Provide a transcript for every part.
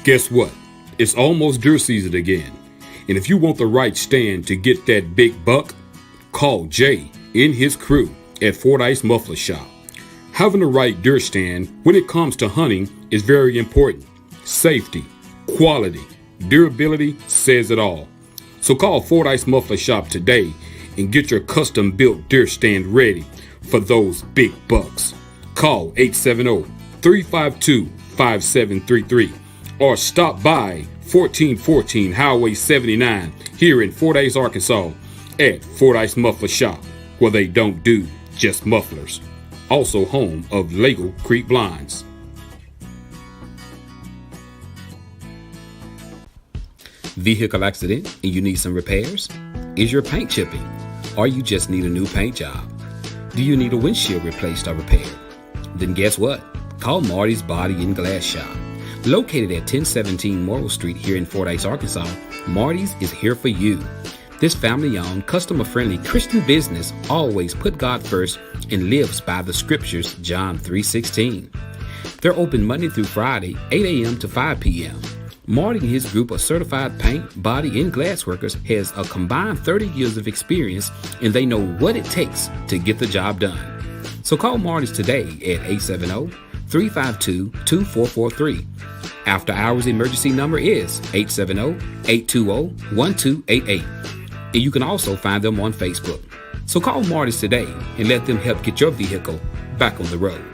Guess what? It's almost deer season again. And if you want the right stand to get that big buck, call Jay and his crew at Fordyce Muffler Shop. Having the right deer stand when it comes to hunting is very important. Safety, quality, durability says it all. So call Fordyce Muffler Shop today and get your custom built deer stand ready for those big bucks. Call 870-352-5733 or stop by 1414 Highway 79 here in Fordyce, Arkansas at Fordyce Muffler Shop, where they don't do just mufflers. Also home of Lego Creek Blinds. Vehicle accident and you need some repairs? Is your paint chipping? Or you just need a new paint job? Do you need a windshield replaced or repaired? Then guess what? Call Marty's Body and Glass Shop. Located at 1017 Morrill Street here in Fordyce, Arkansas, Marty's is here for you. This family-owned, customer-friendly Christian business always put God first and lives by the scriptures, John 3:16. They're open Monday through Friday, 8 a.m. to 5 p.m. Marty and his group of certified paint, body, and glass workers has a combined 30 years of experience, and they know what it takes to get the job done. So call Marty's today at 870-352-2443. After hours emergency number is 870-820-1288. And you can also find them on Facebook. So call Marty's today and let them help get your vehicle back on the road.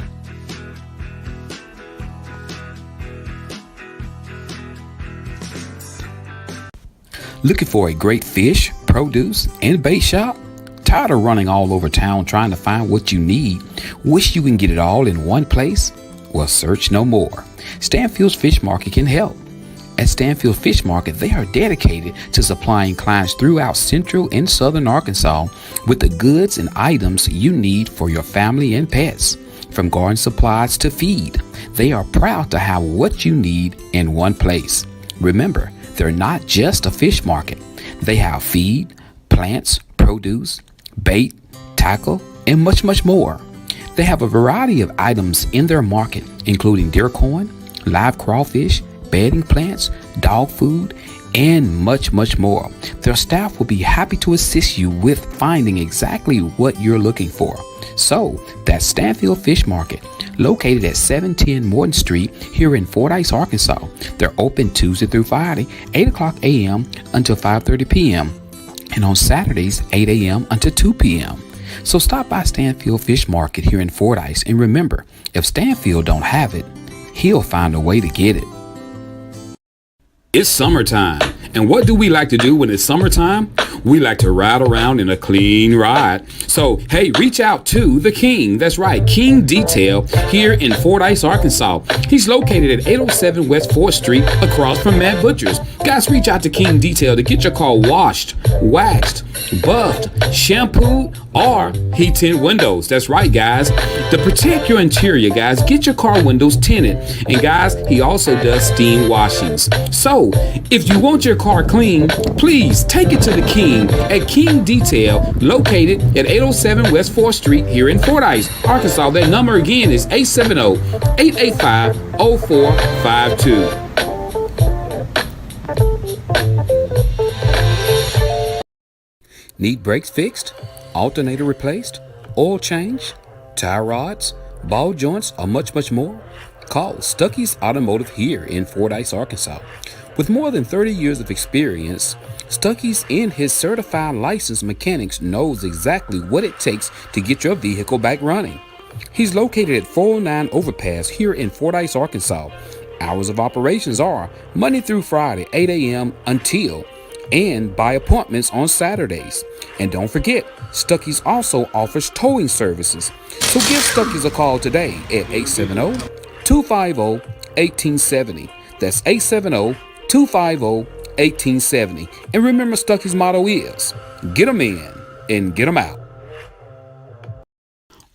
Looking for a great fish, produce, and bait shop? Tired of running all over town trying to find what you need? Wish you can get it all in one place? Well, search no more. Stanfield's Fish Market can help. At Stanfield Fish Market, they are dedicated to supplying clients throughout central and southern Arkansas with the goods and items you need for your family and pets. From garden supplies to feed, they are proud to have what you need in one place. Remember, they're not just a fish market. They have feed, plants, produce, bait, tackle, and much, much more. They have a variety of items in their market, including deer corn, live crawfish, bedding plants, dog food, and much, much more. Their staff will be happy to assist you with finding exactly what you're looking for. So, that's Stanfield Fish Market, located at 710 Morton Street here in Fordyce, Arkansas. They're open Tuesday through Friday, 8 o'clock a.m. until 5:30 p.m. and on Saturdays, 8 a.m. until 2 p.m. So stop by Stanfield Fish Market here in Fordyce, and remember, if Stanfield don't have it, he'll find a way to get it. It's summertime, and what do we like to do when it's summertime? We like to ride around in a clean ride. So, hey, reach out to the King. That's right, King Detail here in Fordyce, Arkansas. He's located at 807 West 4th Street across from Matt Butcher's. Guys, reach out to King Detail to get your car washed, waxed, buffed, shampooed, or heat tint windows. That's right, guys. To protect your interior, guys, get your car windows tinted. And guys, he also does steam washings. So, if you want your car clean, please take it to the King at King Detail, located at 807 West 4th Street here in Fordyce, Arkansas. That number again is 870-885-0452. Need brakes fixed, alternator replaced, oil change, tie rods, ball joints, or much, much more? Call Stuckey's Automotive here in Fordyce, Arkansas. With more than 30 years of experience, Stuckey's and his certified licensed mechanics knows exactly what it takes to get your vehicle back running. He's located at 409 Overpass here in Fordyce, Arkansas. Hours of operations are Monday through Friday, 8 a.m. until and by appointments on Saturdays. And don't forget, Stuckey's also offers towing services. So give Stuckey's a call today at 870-250-1870. That's 870-250-1870. And remember, Stuckey's motto is, get them in and get them out.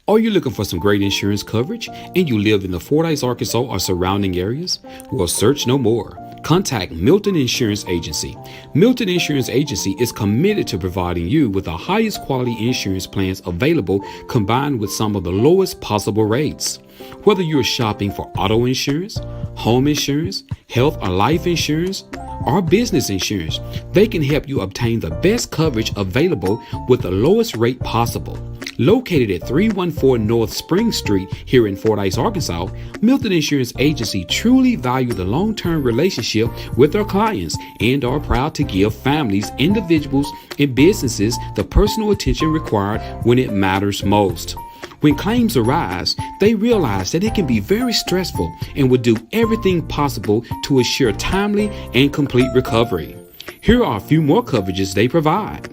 Are you looking for some great insurance coverage and you live in the Fordyce, Arkansas or surrounding areas? Well, search no more. Contact Milton Insurance Agency. Milton Insurance Agency is committed to providing you with the highest quality insurance plans available, combined with some of the lowest possible rates. Whether you're shopping for auto insurance, home insurance, health or life insurance, or business insurance, they can help you obtain the best coverage available with the lowest rate possible. Located at 314 North Spring Street here in Fordyce, Arkansas, Milton Insurance Agency truly value the long-term relationship with their clients and are proud to give families, individuals, and businesses the personal attention required when it matters most. When claims arise, they realize that it can be very stressful and will do everything possible to assure timely and complete recovery. Here are a few more coverages they provide: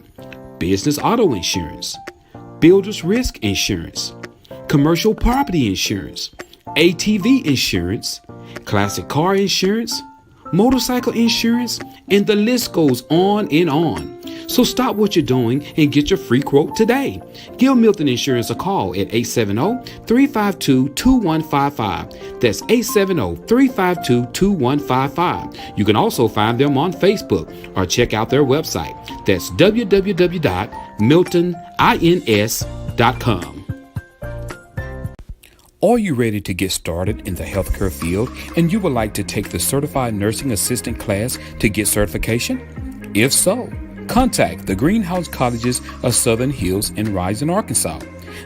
business auto insurance, builder's risk insurance, commercial property insurance, ATV insurance, classic car insurance, motorcycle insurance, and the list goes on and on. So stop what you're doing and get your free quote today. Give Milton Insurance a call at 870-352-2155. That's 870-352-2155. You can also find them on Facebook or check out their website. That's www.miltonins.com. Are you ready to get started in the healthcare field and you would like to take the Certified Nursing Assistant class to get certification? If so, contact the Greenhouse Colleges of Southern Hills in Rison, Arkansas.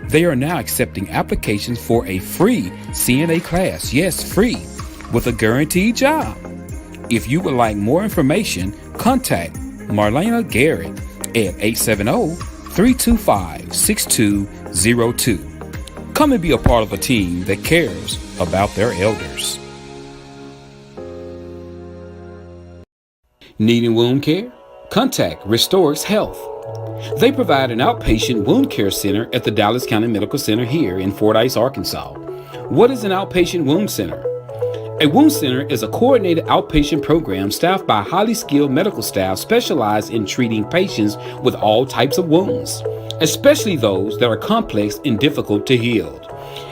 They are now accepting applications for a free CNA class, yes, free, with a guaranteed job. If you would like more information, contact Marlena Garrett at 870-325-6202. Come and be a part of a team that cares about their elders. Needing wound care? Contact Restorix Health. They provide an outpatient wound care center at the Dallas County Medical Center here in Fordyce, Arkansas. What is an outpatient wound center? A wound center is a coordinated outpatient program staffed by highly skilled medical staff specialized in treating patients with all types of wounds, especially those that are complex and difficult to heal.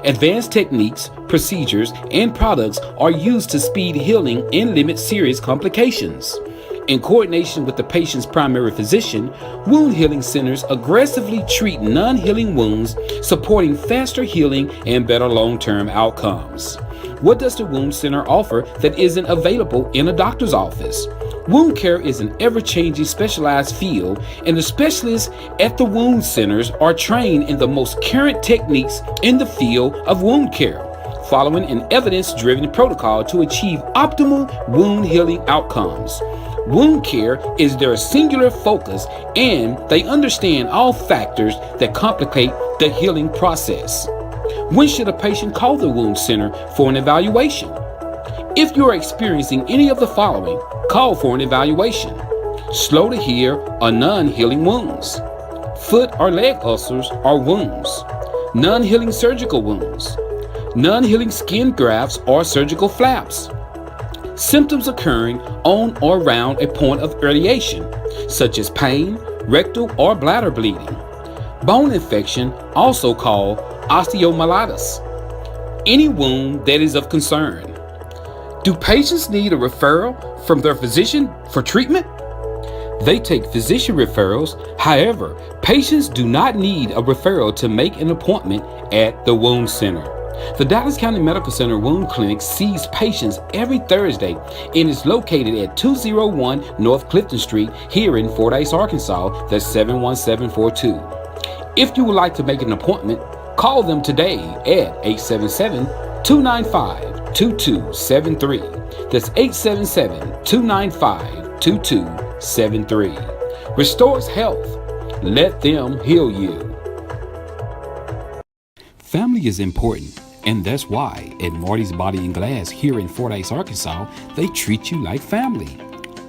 Advanced techniques, procedures, and products are used to speed healing and limit serious complications. In coordination with the patient's primary physician, wound healing centers aggressively treat non-healing wounds, supporting faster healing and better long-term outcomes. What does the wound center offer that isn't available in a doctor's office? Wound care is an ever-changing specialized field, and the specialists at the wound centers are trained in the most current techniques in the field of wound care, following an evidence-driven protocol to achieve optimal wound healing outcomes. Wound care is their singular focus, and they understand all factors that complicate the healing process. When should a patient call the wound center for an evaluation? If you are experiencing any of the following, call for an evaluation: slow to heal or non-healing wounds, foot or leg ulcers or wounds, non-healing surgical wounds, non-healing skin grafts or surgical flaps, symptoms occurring on or around a point of herniation, such as pain, rectal or bladder bleeding, bone infection, also called osteomyelitis, any wound that is of concern. Do patients need a referral from their physician for treatment? They take physician referrals. However, patients do not need a referral to make an appointment at the wound center. The Dallas County Medical Center Wound Clinic sees patients every Thursday and is located at 201 North Clifton Street here in Fordyce, Arkansas. That's 71742. If you would like to make an appointment, call them today at 877-295-2273. That's 877-295-2273. Restores Health. Let them heal you. Family is important, and that's why at Marty's Body and Glass here in Fordyce, Arkansas, they treat you like family.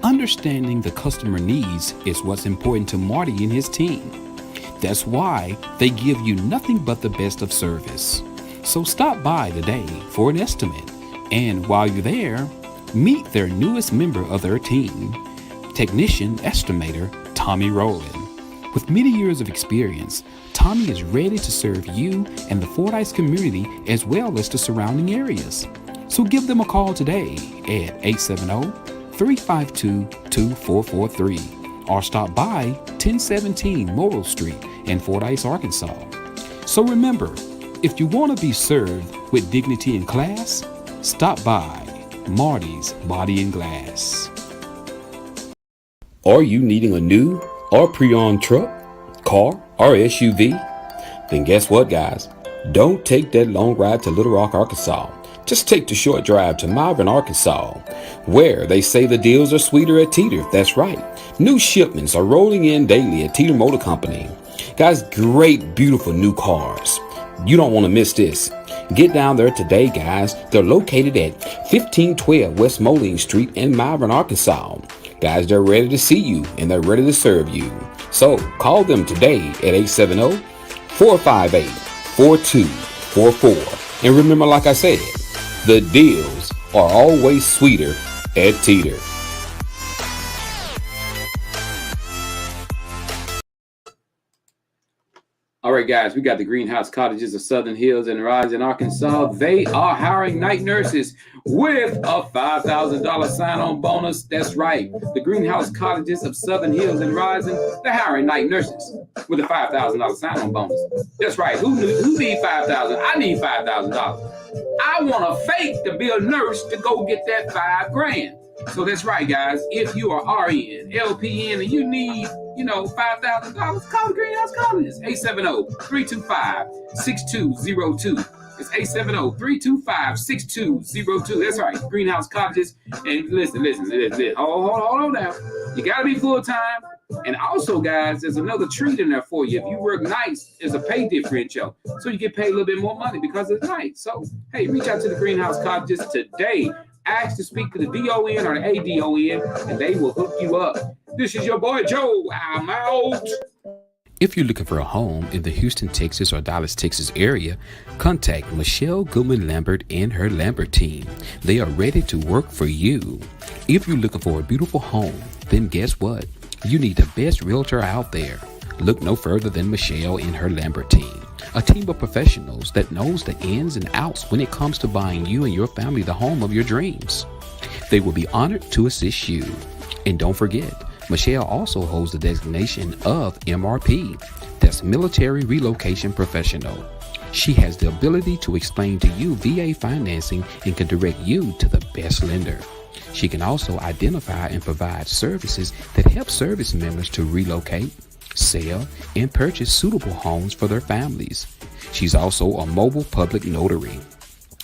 Understanding the customer needs is what's important to Marty and his team. That's why they give you nothing but the best of service. So stop by today for an estimate, and while you're there, meet their newest member of their team, technician estimator Tommy Rowland. With many years of experience, Tommy is ready to serve you and the Fordyce community as well as the surrounding areas. So give them a call today at 870-352-2443 or stop by 1017 Morrill Street in Fordyce, Arkansas. So remember, if you want to be served with dignity and class, stop by Marty's Body and Glass. Are you needing a new or pre-owned truck, car, or SUV? Then guess what, guys? Don't take that long ride to Little Rock, Arkansas. Just take the short drive to Malvern, Arkansas, where they say the deals are sweeter at Teeter. That's right. New shipments are rolling in daily at Teeter Motor Company. Guys, great, beautiful new cars. You don't want to miss this. Get down there today, guys. They're located at 1512 West Moline Street in Malvern, Arkansas. Guys, they're ready to see you and they're ready to serve you. So call them today at 870-458-4244. And remember, like I said, the deals are always sweeter at Teeter. All right, guys, we got the Greenhouse Cottages of Southern Hills and Rison, Arkansas. They are hiring night nurses with a $5,000 sign-on bonus. That's right. The Greenhouse Cottages of Southern Hills and Rison, they're hiring night nurses with a $5,000 sign-on bonus. That's right. Who need $5,000? I need $5,000. I want a fake to be a nurse to go get that $5,000. So that's right, guys. If you are RN, LPN, and you need, $5,000, call the Greenhouse Cottages. 870-325-6202. It's 870-325-6202. That's right, Greenhouse Cottages. And listen. Hold on now. You got to be full-time. And also, guys, there's another treat in there for you. If you work nights, there's a pay differential. So you get paid a little bit more money because it's night. So, hey, reach out to the Greenhouse Cottages today. Ask to speak to the DON or the ADON, and they will hook you up. This is your boy Joe. I'm out. If you're looking for a home in the Houston, Texas or Dallas, Texas area, contact Michelle Goodman Lambert and her Lambert team. They are ready to work for you. If you're looking for a beautiful home, then guess what? You need the best realtor out there. Look no further than Michelle and her Lambert team. A team of professionals that knows the ins and outs when it comes to buying you and your family the home of your dreams. They will be honored to assist you. And don't forget, Michelle also holds the designation of MRP. That's Military Relocation Professional. She has the ability to explain to you VA financing and can direct you to the best lender. She can also identify and provide services that help service members to relocate, sell, and purchase suitable homes for their families. She's also a mobile public notary.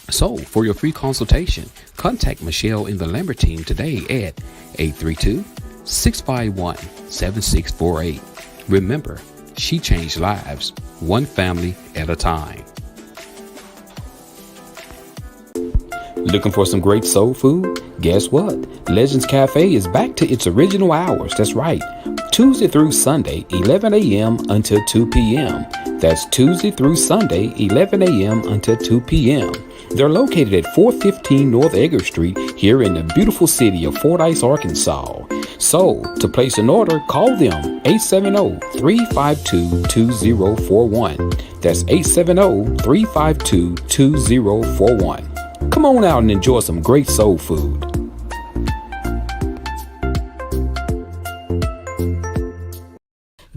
So, for your free consultation, contact Michelle and the Lambert team today at 832-651-7648. Remember, she changed lives, one family at a time. Looking for some great soul food? Guess what? Legends Cafe is back to its original hours. That's right. Tuesday through Sunday, 11 a.m. until 2 p.m. That's Tuesday through Sunday, 11 a.m. until 2 p.m. They're located at 415 North Edgar Street here in the beautiful city of Fordyce, Arkansas. So, to place an order, call them 870-352-2041. That's 870-352-2041. Come on out and enjoy some great soul food.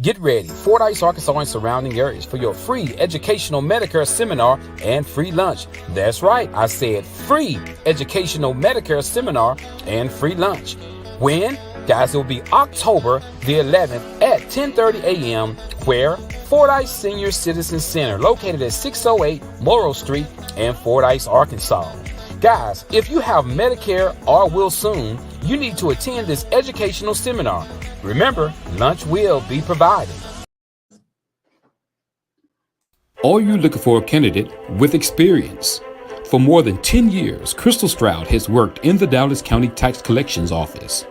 Get ready, Fordyce, Arkansas and surrounding areas for your free educational Medicare seminar and free lunch. That's right, I said free educational Medicare seminar and free lunch. When? Guys, it will be October the 11th at 10:30 a.m. where? Fordyce Senior Citizen Center, located at 608 Morrow Street in Fordyce, Arkansas. Guys, if you have Medicare or will soon, you need to attend this educational seminar. Remember, lunch will be provided. Are you looking for a candidate with experience? For more than 10 years, Crystal Stroud has worked in the Dallas County Tax Collections Office.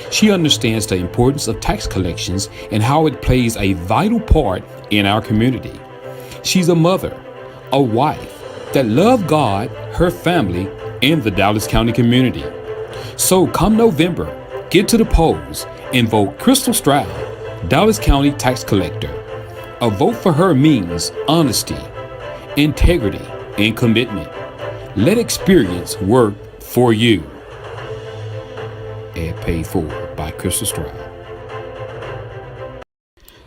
She understands the importance of tax collections and how it plays a vital part in our community. She's a mother, a wife that loves God, her family, and the Dallas County community. So come November, get to the polls and vote Crystal Stroud, Dallas County Tax Collector. A vote for her means honesty, integrity, and commitment. Let experience work for you. Ad paid for by Crystal Stroud.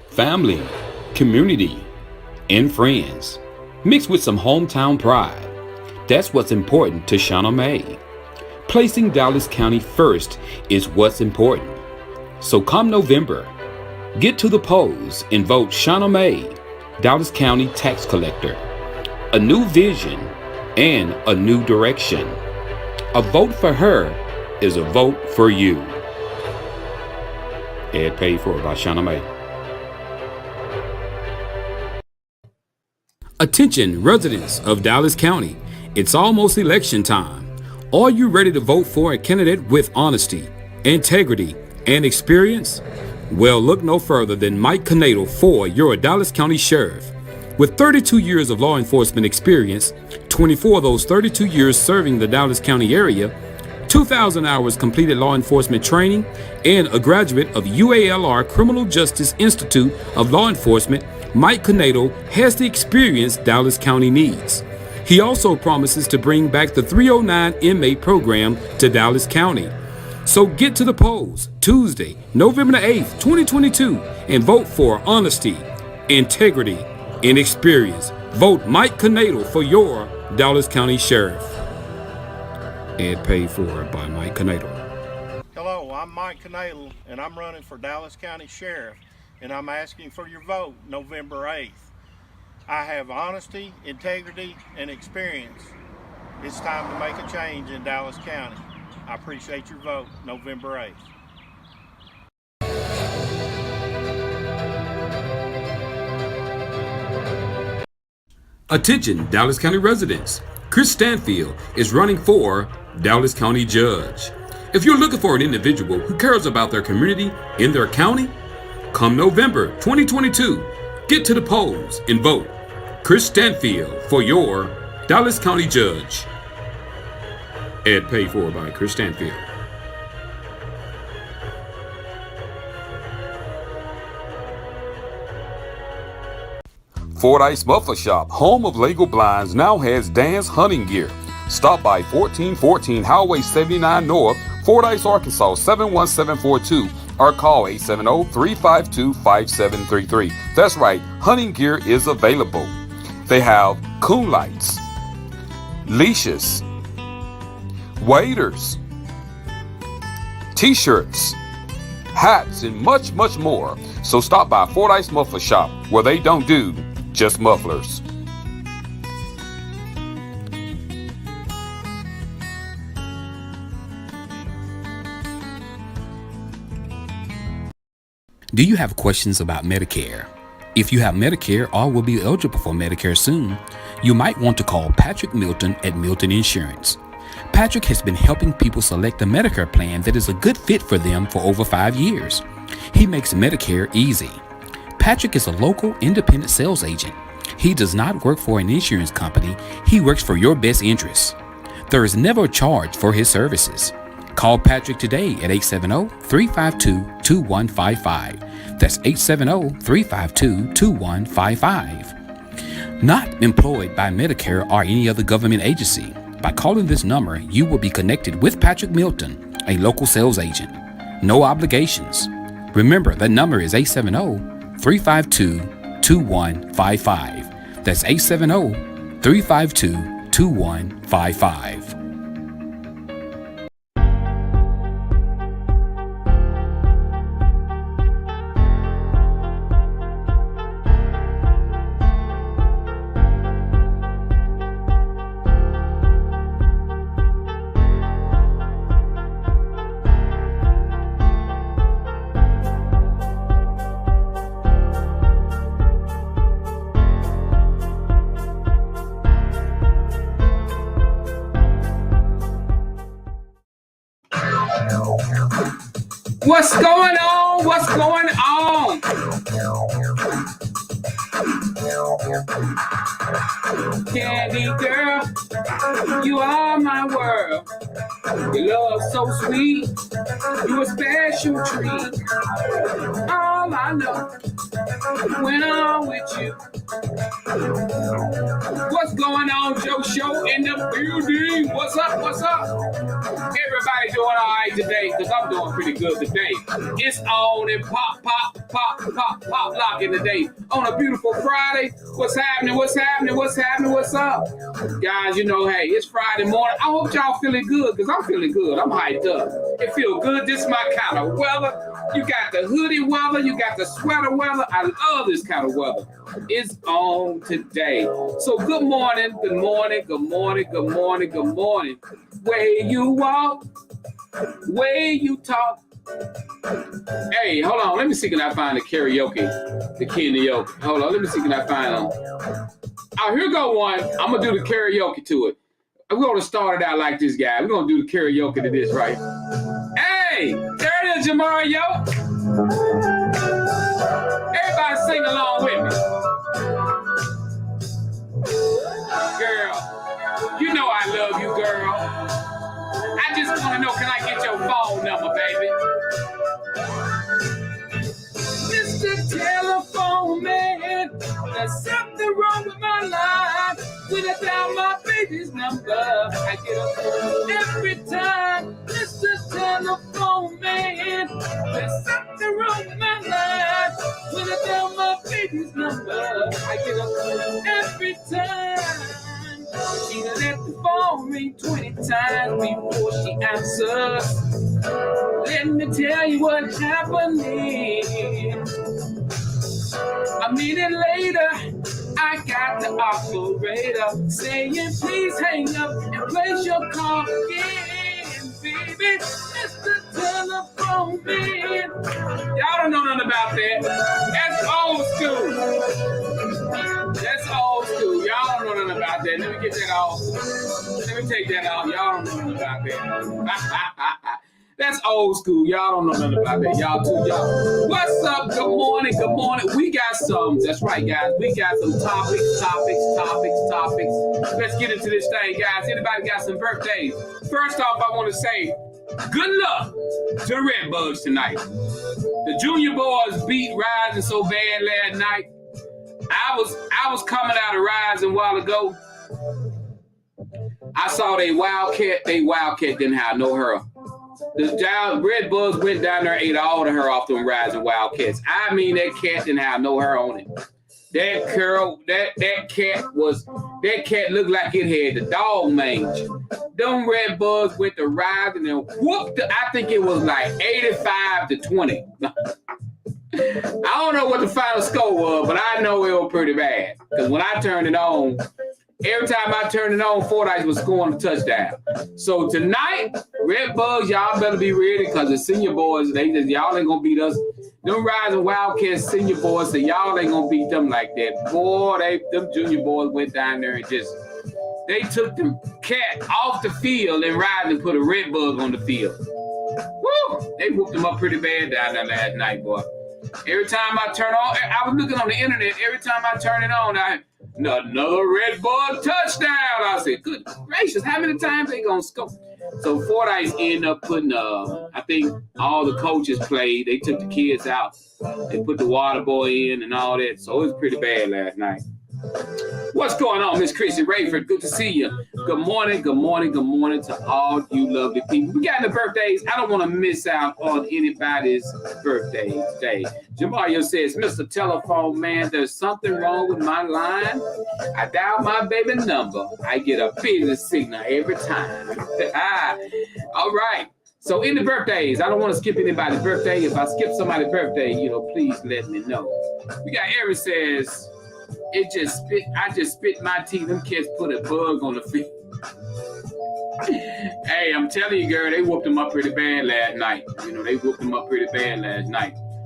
Family, community, and friends, mixed with some hometown pride. That's what's important to Shauna May. Placing Dallas County first is what's important. So come November, get to the polls and vote Shauna May, Dallas County Tax Collector. A new vision and a new direction. A vote for her is a vote for you. Ad paid for by Shauna May. Attention residents of Dallas County, it's almost election time. Are you ready to vote for a candidate with honesty, integrity, and experience? Well, look no further than Mike Canadle for your Dallas County Sheriff. With 32 years of law enforcement experience, 24 of those 32 years serving the Dallas County area, 2,000 hours completed law enforcement training, and a graduate of UALR Criminal Justice Institute of Law Enforcement, Mike Canadle has the experience Dallas County needs. He also promises to bring back the 309 inmate program to Dallas County. So get to the polls Tuesday, November 8th, 2022, and vote for honesty, integrity, and experience. Vote Mike Canadle for your Dallas County Sheriff. Ad paid for by Mike Canadle. Hello, I'm Mike Canadle, and I'm running for Dallas County Sheriff, and I'm asking for your vote November 8th. I have honesty, integrity, and experience. It's time to make a change in Dallas County. I appreciate your vote November 8th. Attention Dallas County residents. Chris Stanfield is running for Dallas County Judge. If you're looking for an individual who cares about their community in their county, come November 2022, get to the polls and vote Chris Stanfield for your Dallas County Judge. Ad paid for by Chris Stanfield. Fordyce Muffler Shop, home of Lego Blinds, now has Dan's hunting gear. Stop by 1414 Highway 79 North, Fordyce, Arkansas 71742, or call 870-352-5733. That's right, hunting gear is available. They have coon lights, leashes, waders, t-shirts, hats, and much, much more. So stop by Fordyce Muffler Shop, where they don't do just mufflers. Do you have questions about Medicare? If you have Medicare or will be eligible for Medicare soon, you might want to call Patrick Milton at Milton Insurance. Patrick has been helping people select a Medicare plan that is a good fit for them for over 5 years. He makes Medicare easy. Patrick is a local independent sales agent. He does not work for an insurance company. He works for your best interests. There is never a charge for his services. Call Patrick today at 870-352-2155. That's 870-352-2155. Not employed by Medicare or any other government agency. By calling this number, you will be connected with Patrick Milton, a local sales agent. No obligations. Remember, that number is 870-352-2155. That's 870-352-2155. What's going on? What's going on? Candy girl, you are my world. Your love so sweet, you a special treat. All I know when I'm with you. What's going on, Joe Show in the building? What's up? What's up? Everybody doing all right today? Because I'm doing pretty good today. It's on and pop, locking today. On a beautiful Friday. What's happening? What's up? Guys, you know, hey, it's Friday morning. I hope y'all feeling good because I'm feeling good. I'm hyped up. It feels good. This is my kind of weather. You got the hoodie weather. You got the sweater weather. I love this kind of weather. It's on today. So good morning. Where you walk, where you talk. Hey, hold on. Let me see can I find the karaoke. Hold on. Let me see can I find them. Oh, here go one. I'm going to do the karaoke to it. We're going to start it out like this, guy. We're going to do the karaoke to this, right? Hey, there it is, Jamario. Everybody sing along with me. Girl, you know I love you, girl. I just want to know, can I get your phone number, baby? Mr. Telephone Man, there's something wrong with my life. When I dial my baby's number, I get a phone every time. Mr. Telephone Man, there's something wrong with my life. When I dial my baby's number, I get a phone every time. She done let the phone ring 20 times before she answers. Let me tell you what's happening. A minute later, I got the operator saying, please hang up and place your call again, baby. Mr. Telephone Man. Y'all don't know nothing about that. That's old school. That's old school. Y'all don't know nothing about that. Let me get that off. Let me take that off. Y'all don't know nothing about that. That's old school. Y'all don't know nothing about that. Y'all. What's up? Good morning. We got some. That's right, guys. We got some topics. Let's get into this thing, guys. Anybody got some birthdays? First off, I want to say good luck to the Redbugs tonight. The junior boys beat Rison so bad last night. I was coming out of Rison a while ago. I saw they Wildcat didn't have no hurl. The Redbugs went down there and ate all the hair off them Rison Wildcats. I mean, that cat didn't have no hair on it. That cat looked like it had the dog mange. Them Redbugs went to Rison and whooped it. I think it was like 85-20. I don't know what the final score was, but I know it was pretty bad. Because when I turned it on, every time I turned it on, Fordyce was scoring a touchdown. So tonight, Redbugs, y'all better be ready because the senior boys, y'all ain't gonna beat us. Them Rison Wildcats senior boys, so y'all ain't gonna beat them like that. Boy, them junior boys went down there and they took the cat off the field and Rison put a Redbug on the field. Woo! They whooped them up pretty bad down there last night, boy. Every time I turn on, I was looking on the internet. Every time I turn it on, another Redbug touchdown. I said, good gracious, how many times they gonna score? So Fordyce ended up putting, I think all the coaches played. They took the kids out. They put the water boy in and all that. So it was pretty bad last night. What's going on, Miss Chrissy Rayford? Good to see you. Good morning to all you lovely people. We got the birthdays. I don't want to miss out on anybody's birthday today. Jamario says, Mr. Telephone Man, there's something wrong with my line. I dial my baby number. I get a busy signal every time. All right. So in the birthdays, I don't want to skip anybody's birthday. If I skip somebody's birthday, please let me know. We got Eric says, I just spit my teeth. Them kids put a bug on the feet. Hey, I'm telling you, girl, they whooped them up pretty bad last night.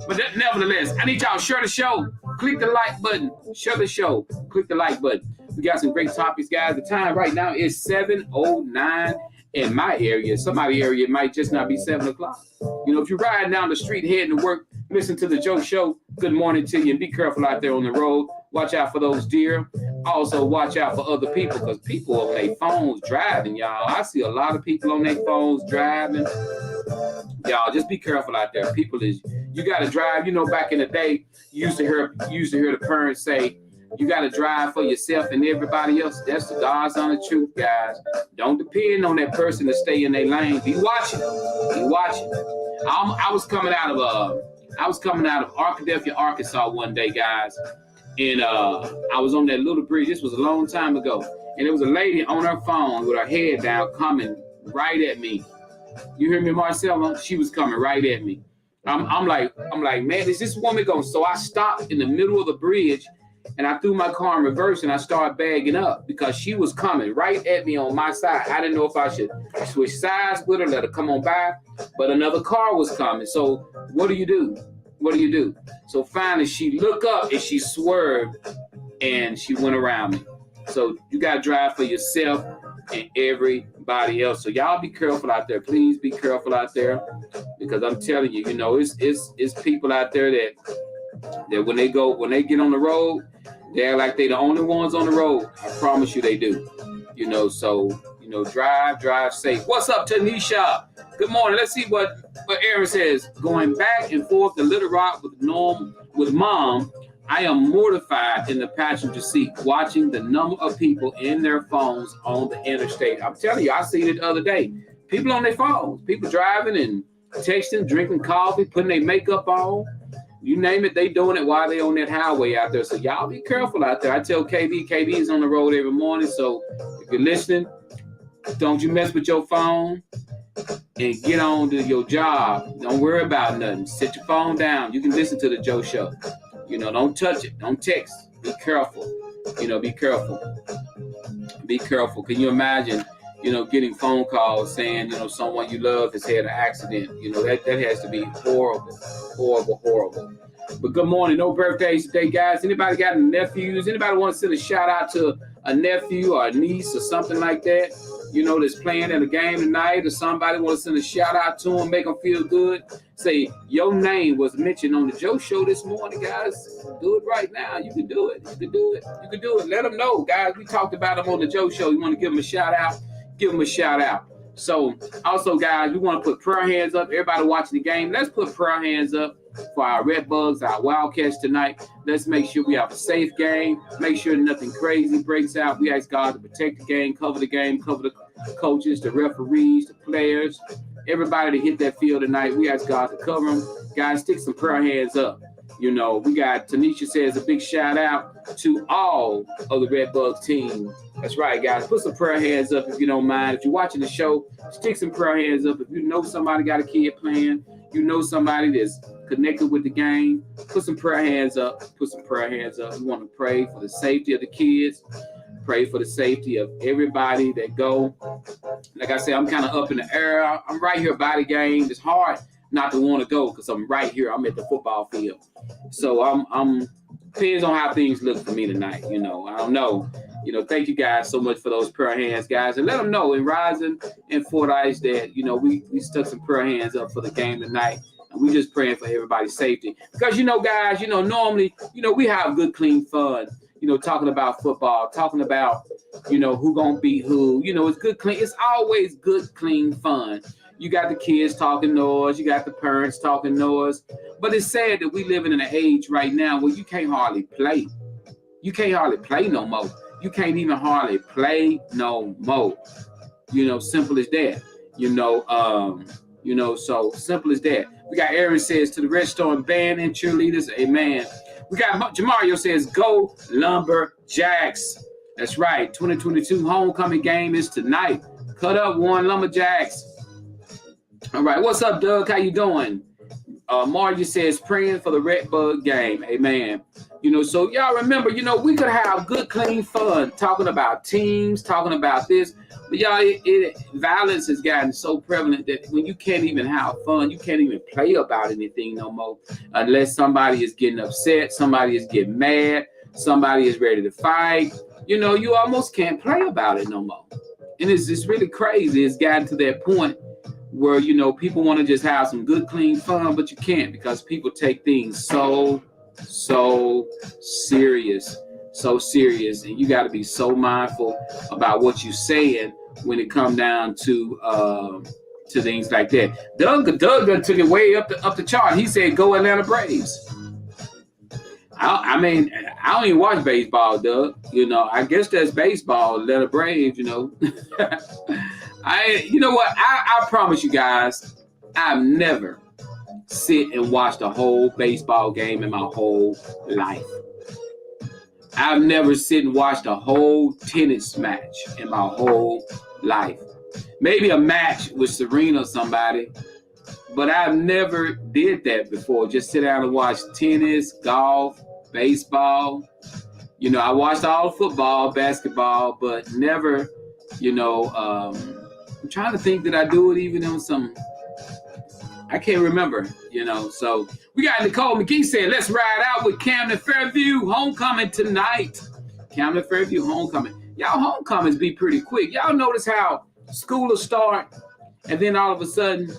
But nevertheless, I need y'all to share the show. Click the like button. Share the show. Click the like button. We got some great topics, guys. The time right now is 7:09 in my area. Somebody's area might just not be 7 o'clock. If you're riding down the street heading to work, listen to the Joe Show. Good morning to you, and be careful out there on the road. Watch out for those deer. Also, watch out for other people because people on their phones driving, y'all. I see a lot of people on their phones driving. Y'all, just be careful out there. You got to drive. Back in the day, you used to hear the parents say, You got to drive for yourself and everybody else. That's the God's honest truth, guys. Don't depend on that person to stay in their lane. Be watching. Be watching. I was coming out of Arkadelphia, Arkansas one day, guys, and I was on that little bridge. This was a long time ago, and there was a lady on her phone with her head down, coming right at me. You hear me, Marcella? She was coming right at me. I'm like, man, is this woman going? So I stopped in the middle of the bridge, and I threw my car in reverse, and I started bagging up because she was coming right at me on my side. I didn't know if I should switch sides with her, let her come on by, but another car was coming. So what do you do? What do you do? So finally, she looked up and she swerved, and she went around me. So you got to drive for yourself and everybody else. So y'all be careful out there. Please be careful out there, because I'm telling you, it's people out there that when they get on the road, they're like they the only ones on the road. I promise you they do. So drive safe. What's up, Tanisha? Good morning. Let's see what Aaron says. Going back and forth to Little Rock with mom, I am mortified in the passenger seat watching the number of people in their phones on the interstate. I'm telling you, I seen it the other day. People on their phones, people driving and texting, drinking coffee, putting their makeup on. You name it, they doing it while they on that highway out there. So y'all be careful out there. I tell KB is on the road every morning. So if you're listening, don't you mess with your phone and get on to your job. Don't worry about nothing. Set your phone down. You can listen to the Joe Show. Don't touch it. Don't text. Be careful. Be careful. Be careful. Can you imagine, getting phone calls saying, someone you love has had an accident? That has to be horrible, horrible, horrible. But good morning. No birthdays today, guys. Anybody got any nephews? Anybody want to send a shout out to a nephew or a niece or something like that? That's playing in a game tonight, or somebody want to send a shout out to them, make them feel good. Say, your name was mentioned on the Joe Show this morning, guys. Do it right now. You can do it. You can do it. You can do it. Let them know, guys. We talked about them on the Joe Show. You want to give them a shout out? Give them a shout out. So, also, guys, we want to put prayer hands up. Everybody watching the game, let's put prayer hands up for our Redbugs, our Wildcats tonight. Let's make sure we have a safe game. Make sure nothing crazy breaks out. We ask God to protect the game, cover the coaches, the referees, the players, everybody to hit that field tonight. We ask God to cover them. Guys, stick some prayer hands up. We got Tanisha says a big shout out to all of the Redbugs team. That's right, guys. Put some prayer hands up if you don't mind. If you're watching the show, stick some prayer hands up. If you know somebody got a kid playing, somebody that's connected with the game, put some prayer hands up. Put some prayer hands up. We want to pray for the safety of the kids. Pray for the safety of everybody that go. Like I said, I'm kind of up in the air. I'm right here by the game. It's hard not to want to go because I'm right here. I'm at the football field. So I'm depends on how things look for me tonight. I don't know. Thank you guys so much for those prayer hands, guys. And let them know in Rison and Fordyce that, we stuck some prayer hands up for the game tonight. And we just praying for everybody's safety. Because, guys, normally, we have good, clean fun. Talking about football, talking about, who gonna beat who. It's good, clean. It's always good, clean fun. You got the kids talking noise. You got the parents talking noise. But it's sad that we living in an age right now where you can't hardly play. You can't hardly play no more. You can't even hardly play no more. Simple as that. So simple as that. We got Aaron says to the Red Storm band and cheerleaders, amen. We got Jamario says, go Lumberjacks. That's right. 2022 homecoming game is tonight. Cut up one Lumberjacks. All right. What's up, Doug? How you doing? Margie says, praying for the Redbug game. Amen. So y'all remember, we could have good, clean fun talking about teams, talking about this. But y'all, violence has gotten so prevalent that when you can't even have fun, you can't even play about anything no more unless somebody is getting upset, somebody is getting mad, somebody is ready to fight. You almost can't play about it no more. And it's really crazy. It's gotten to that point where, people want to just have some good, clean fun, but you can't because people take things so serious. So serious, and you got to be so mindful about what you're saying when it comes down to things like that. Doug took it way up the chart. He said, "Go Atlanta Braves." I mean, I don't even watch baseball, Doug. You know, I guess that's baseball. Atlanta Braves. You know, You know what? I promise you guys, I've never sit and watched a whole baseball game in my whole life. I've never sit and watched a whole tennis match in my whole life. Maybe a match with Serena or somebody, but I've never did that before. Just sit down and watch tennis, golf, baseball. You know, I watched all football, basketball, but never, I'm trying to think that I do it even on some, I can't remember, So we got Nicole McGee saying, let's ride out with Camden Fairview homecoming tonight. Camden Fairview homecoming. Y'all homecomings be pretty quick. Y'all notice how school will start and then all of a sudden,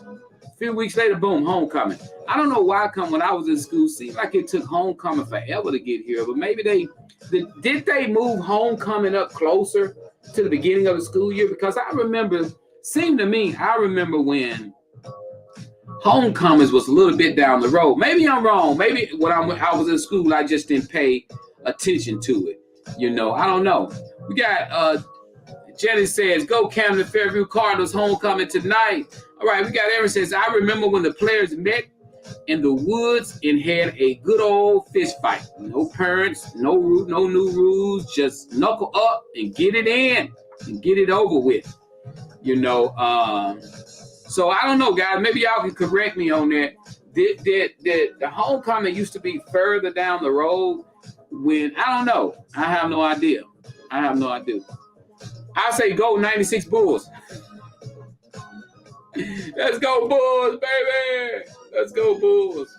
a few weeks later, boom, homecoming. I don't know why when I was in school, seemed like it took homecoming forever to get here, but maybe did they move homecoming up closer to the beginning of the school year? Because I remember when homecomings was a little bit down the road. Maybe I'm wrong. Maybe when I was in school, I just didn't pay attention to it. I don't know. We got Jenny says, go Camden Fairview Cardinals homecoming tonight. All right, we got Aaron says, I remember when the players met in the woods and had a good old fist fight. No parents, no new rules, just knuckle up and get it in and get it over with. So I don't know, guys. Maybe y'all can correct me on that. Did the homecoming used to be further down the road? When I don't know. I have no idea. I say go 96 Bulls. Let's go Bulls, baby. Let's go Bulls.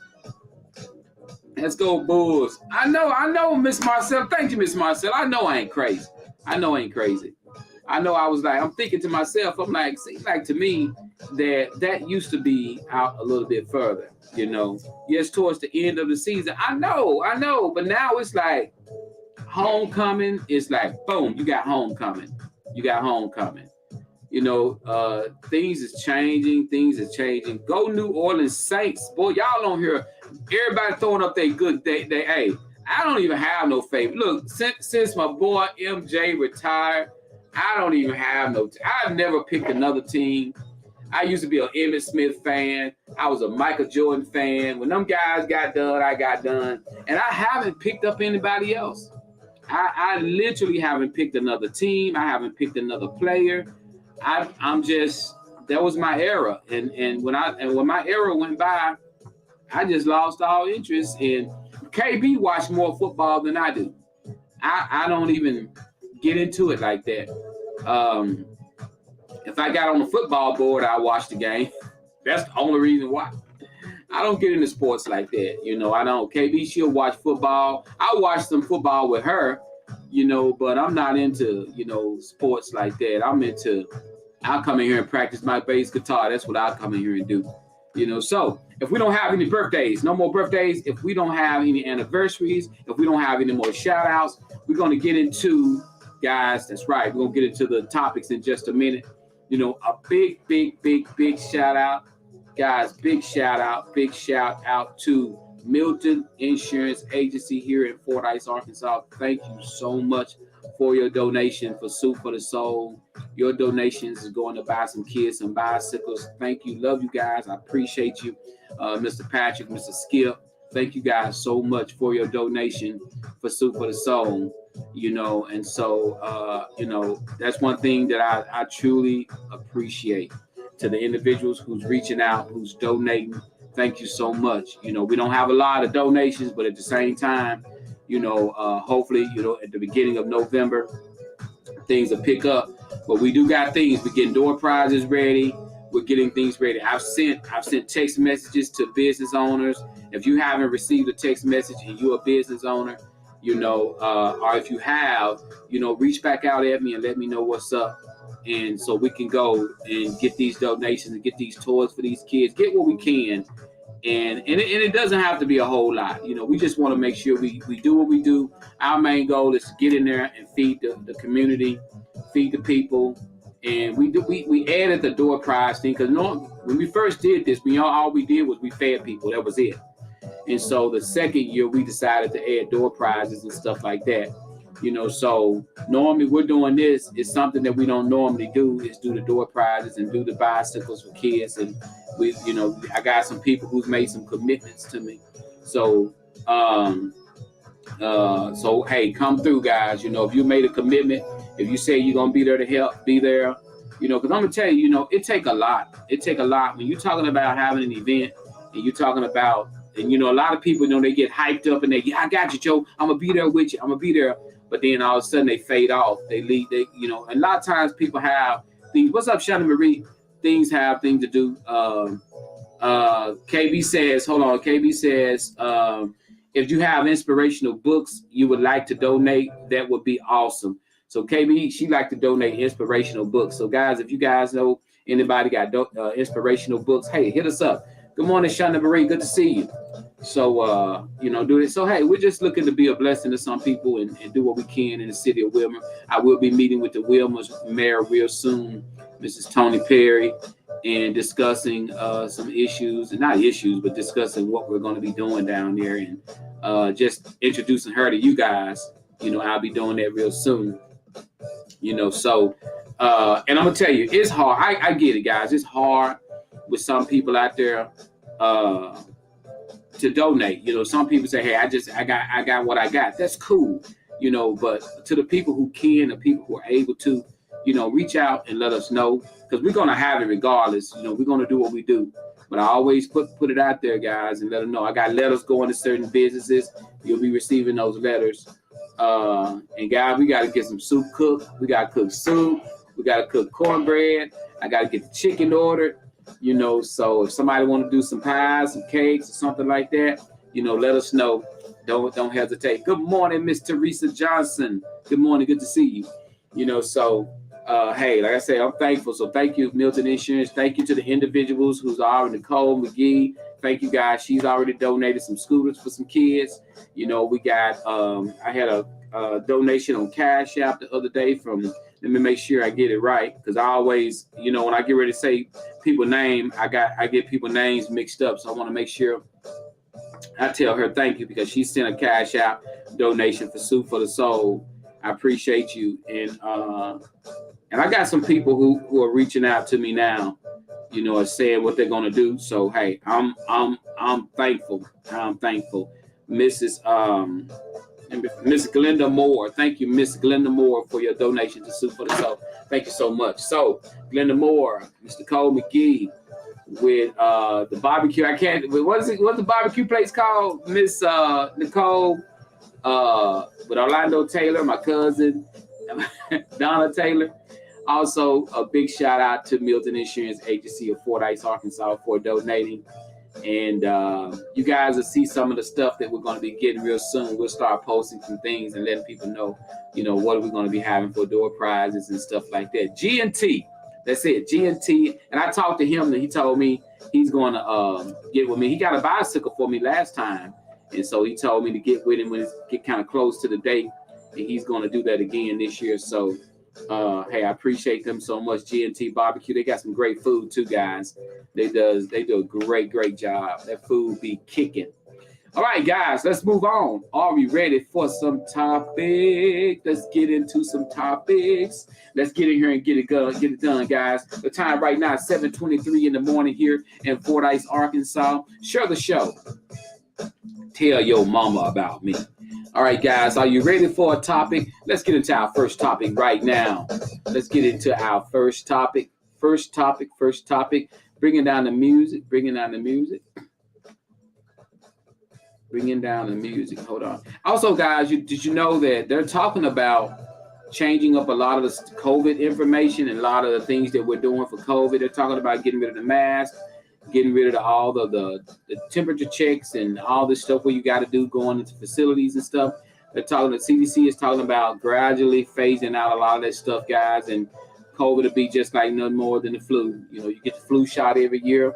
Let's go Bulls. I know, Miss Marcel. Thank you, Miss Marcel. I know I ain't crazy. I know I was like, I'm thinking to myself, I'm like, seems like to me that used to be out a little bit further, Yes, towards the end of the season. I know, but now it's like homecoming is like, boom, you got homecoming. Things is changing. Go New Orleans Saints. Boy, y'all don't hear everybody throwing up their good day. Hey, I don't even have no favorite. Look, since my boy MJ retired, I don't even have I've never picked another team. I used to be an Emmitt Smith fan. I was a Michael Jordan fan. When them guys got done, I got done. And I haven't picked up anybody else. I literally haven't picked another team. I haven't picked another player. I'm just, that was my era. And when my era went by, I just lost all interest. And KB watched more football than I do. I don't even get into it like that. If I got on the football board, I watch the game. That's the only reason why. I don't get into sports like that. I don't. KB, she'll watch football. I watch some football with her, but I'm not into, sports like that. I'll come in here and practice my bass guitar. That's what I'll come in here and do. So if we don't have any birthdays, no more birthdays, if we don't have any anniversaries, if we don't have any more shout outs, we're going to get into, guys, that's right, we're going to get into the topics in just a minute. A big shout out, guys, big shout out to Milton Insurance Agency here in Fordyce, Arkansas. Thank you so much for your donation for Soup for the Soul. Your donations is going to buy some kids some bicycles. Thank you. Love you guys. I appreciate you. Mr. Patrick, Mr. Skip. Thank you guys so much for your donation for Soup for the Soul. And so, that's one thing that I truly appreciate. To the individuals who's reaching out, who's donating, thank you so much. We don't have a lot of donations, but at the same time, hopefully, at the beginning of November, things will pick up. But we do got things. We're getting door prizes ready. We're getting things ready. I've sent text messages to business owners. If you haven't received a text message and you're a business owner, or if you have, reach back out at me and let me know what's up. And so we can go and get these donations and get these toys for these kids, get what we can. And it doesn't have to be a whole lot. We just want to make sure we do what we do. Our main goal is to get in there and feed the community, feed the people. And we added the door prize thing because when we first did this, all we did was we fed people. That was it. And so the second year, we decided to add door prizes and stuff like that. So normally we're doing this. It's something that we don't normally do, is do the door prizes and do the bicycles for kids. And I got some people who've made some commitments to me. So, hey, come through, guys. If you made a commitment, if you say you're going to be there to help, be there, because I'm going to tell you, it take a lot. It take a lot when you're talking about having an event and you're talking about, and a lot of people, they get hyped up and I got you, Joe. I'm going to be there with you. I'm going to be there. But then all of a sudden they fade off. They leave. And a lot of times people have things. What's up, Shannon Marie? Things have things to do. KB says, hold on. KB says, if you have inspirational books you would like to donate, that would be awesome. So KB, she like to donate inspirational books. So guys, if you guys know anybody got inspirational books, hey, hit us up. Good morning, Shannon Marie. Good to see you. So, do it. So, hey, we're just looking to be a blessing to some people and do what we can in the city of Wilmer. I will be meeting with the Wilmer's mayor real soon, Mrs. Tony Perry, and discussing some issues, and not issues, but discussing what we're going to be doing down there and just introducing her to you guys. I'll be doing that real soon. So, and I'm going to tell you, it's hard. I get it, guys. It's hard with some people out there to donate. Some people say, hey, I got what I got. That's cool. But to the people who can, the people who are able to, reach out and let us know, because we're going to have it regardless. We're going to do what we do. But I always put it out there, guys, and let them know. I got letters going to certain businesses. You'll be receiving those letters. And guys, we got to get some soup cooked. We got to cook soup. We got to cook cornbread. I got to get the chicken ordered. So if somebody want to do some pies, some cakes, or something like that, let us know. Don't hesitate. Good morning, Miss Teresa Johnson. Good morning. Good to see you. So hey, like I said, I'm thankful. So thank you, Milton Insurance. Thank you to the individuals who's already, Nicole McGee. Thank you, guys. She's already donated some scooters for some kids. We got, I had a donation on Cash App the other day from, let me make sure I get it right, because I always, when I get ready to say people's name, I get people's names mixed up. So I want to make sure I tell her thank you, because she sent a Cash App donation for Soup for the Soul. I appreciate you. And I got some people who are reaching out to me now, saying what they're gonna do. So hey, I'm thankful. I'm thankful. Miss Glenda Moore. Thank you, Miss Glenda Moore, for your donation to Soup for the Soul. Thank you so much. So Glenda Moore, Mr. Cole McGee with the barbecue. What's the barbecue place called? Miss Nicole with Orlando Taylor, my cousin, Donna Taylor. Also, a big shout out to Milton Insurance Agency of Fordyce, Arkansas, for donating. And you guys will see some of the stuff that we're going to be getting real soon. We'll start posting some things and letting people know, what are we going to be having for door prizes and stuff like that. G&T, that's it, G&T. And I talked to him and he told me he's going to get with me. He got a bicycle for me last time. And so he told me to get with him when it get kind of close to the date. And he's going to do that again this year. So, hey, I appreciate them so much. G&T Barbecue. They got some great food too, guys. They do a great job. That food be kicking. All right, guys, let's move on. Are we ready for some topic? Let's get into some topics. Let's get in here and get it done, guys. The time right now is 7:23 in the morning here in Fordyce, Arkansas. Share the show. Tell your mama about me. All right, guys, are you ready for a topic? Let's get into our first topic right now. Let's get into our first topic. First topic. Bringing down the music. Hold on. Also, guys, did you know that they're talking about changing up a lot of the COVID information and a lot of the things that we're doing for COVID? They're talking about getting rid of the mask, getting rid of all the temperature checks and all this stuff where you got to do going into facilities and stuff. The CDC is talking about gradually phasing out a lot of that stuff, guys, and COVID will be just like nothing more than the flu. You get the flu shot every year.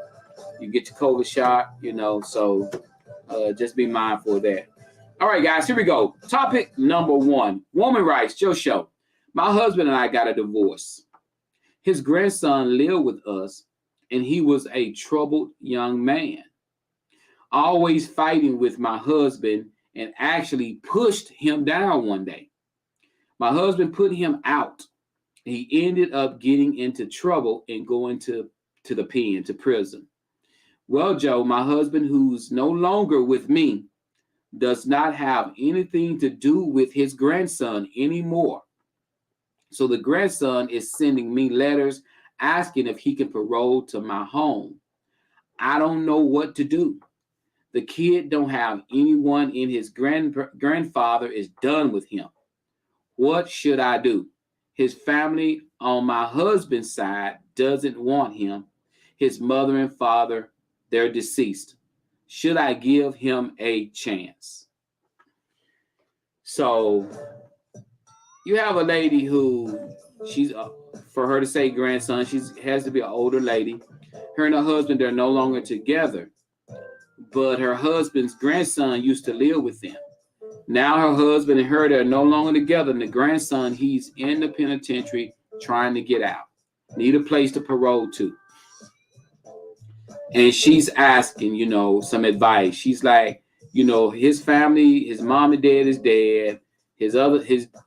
You get your COVID shot, so just be mindful of that. All right, guys, here we go. Topic number 1, woman rights, Joe Show. My husband and I got a divorce. His grandson lived with us, and he was a troubled young man. always fighting with my husband and actually pushed him down one day. My husband put him out. He ended up getting into trouble and going to the pen, to prison. Well, Joe, my husband, who's no longer with me, does not have anything to do with his grandson anymore. So the grandson is sending me letters asking if he can parole to my home. I don't know what to do. The kid don't have anyone in his grandfather is done with him. What should I do? His family on my husband's side doesn't want him. His mother and father, they're deceased. Should I give him a chance? So you have a lady who she's, for her to say grandson, she has to be an older lady. Her and her husband, they're no longer together. But her husband's grandson used to live with them. Now her husband and her, they're no longer together. And the grandson, he's in the penitentiary trying to get out. Need a place to parole to. And she's asking, some advice. She's like, his family, his mom and dad is dead.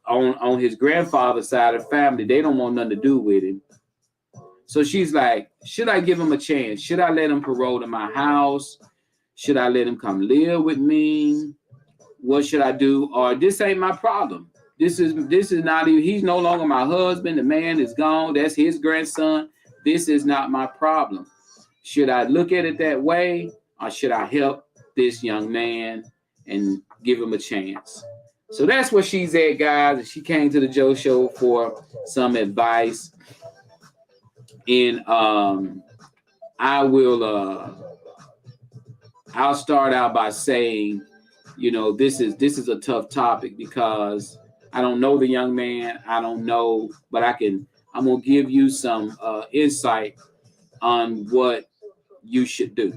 On his grandfather's side of the family, they don't want nothing to do with him. So she's like, should I give him a chance? Should I let him parole to my house? Should I let him come live with me? What should I do? Or this ain't my problem. This is not even, he's no longer my husband. The man is gone. That's his grandson. This is not my problem. Should I look at it that way? Or should I help this young man and give him a chance? So that's where she's at, guys. She came to the Joe Show for some advice. And I'll start out by saying, this is a tough topic because I don't know the young man. I don't know, but I'm gonna give you some insight on what you should do.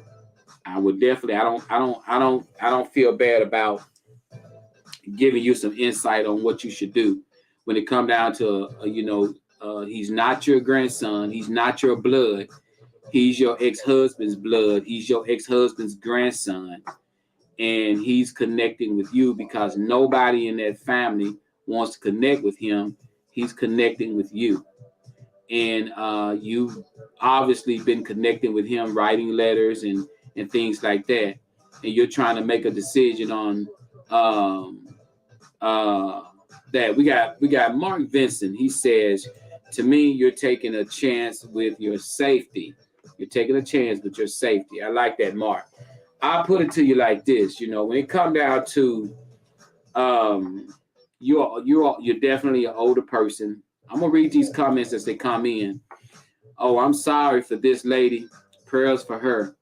I would definitely. I don't feel bad about giving you some insight on what you should do when it come down to he's not your grandson. He's not your blood. He's your ex-husband's blood. He's your ex-husband's grandson. And he's connecting with you because nobody in that family wants to connect with him. He's connecting with you. And you've obviously been connecting with him, writing letters and things like that. And you're trying to make a decision on that. We got Mark Vincent. He says, to me, you're taking a chance with your safety. You're taking a chance with your safety. I like that, Mark. I'll put it to you like this, when it comes down to you're definitely an older person. I'm gonna read these comments as they come in. Oh, I'm sorry for this lady. Prayers for her.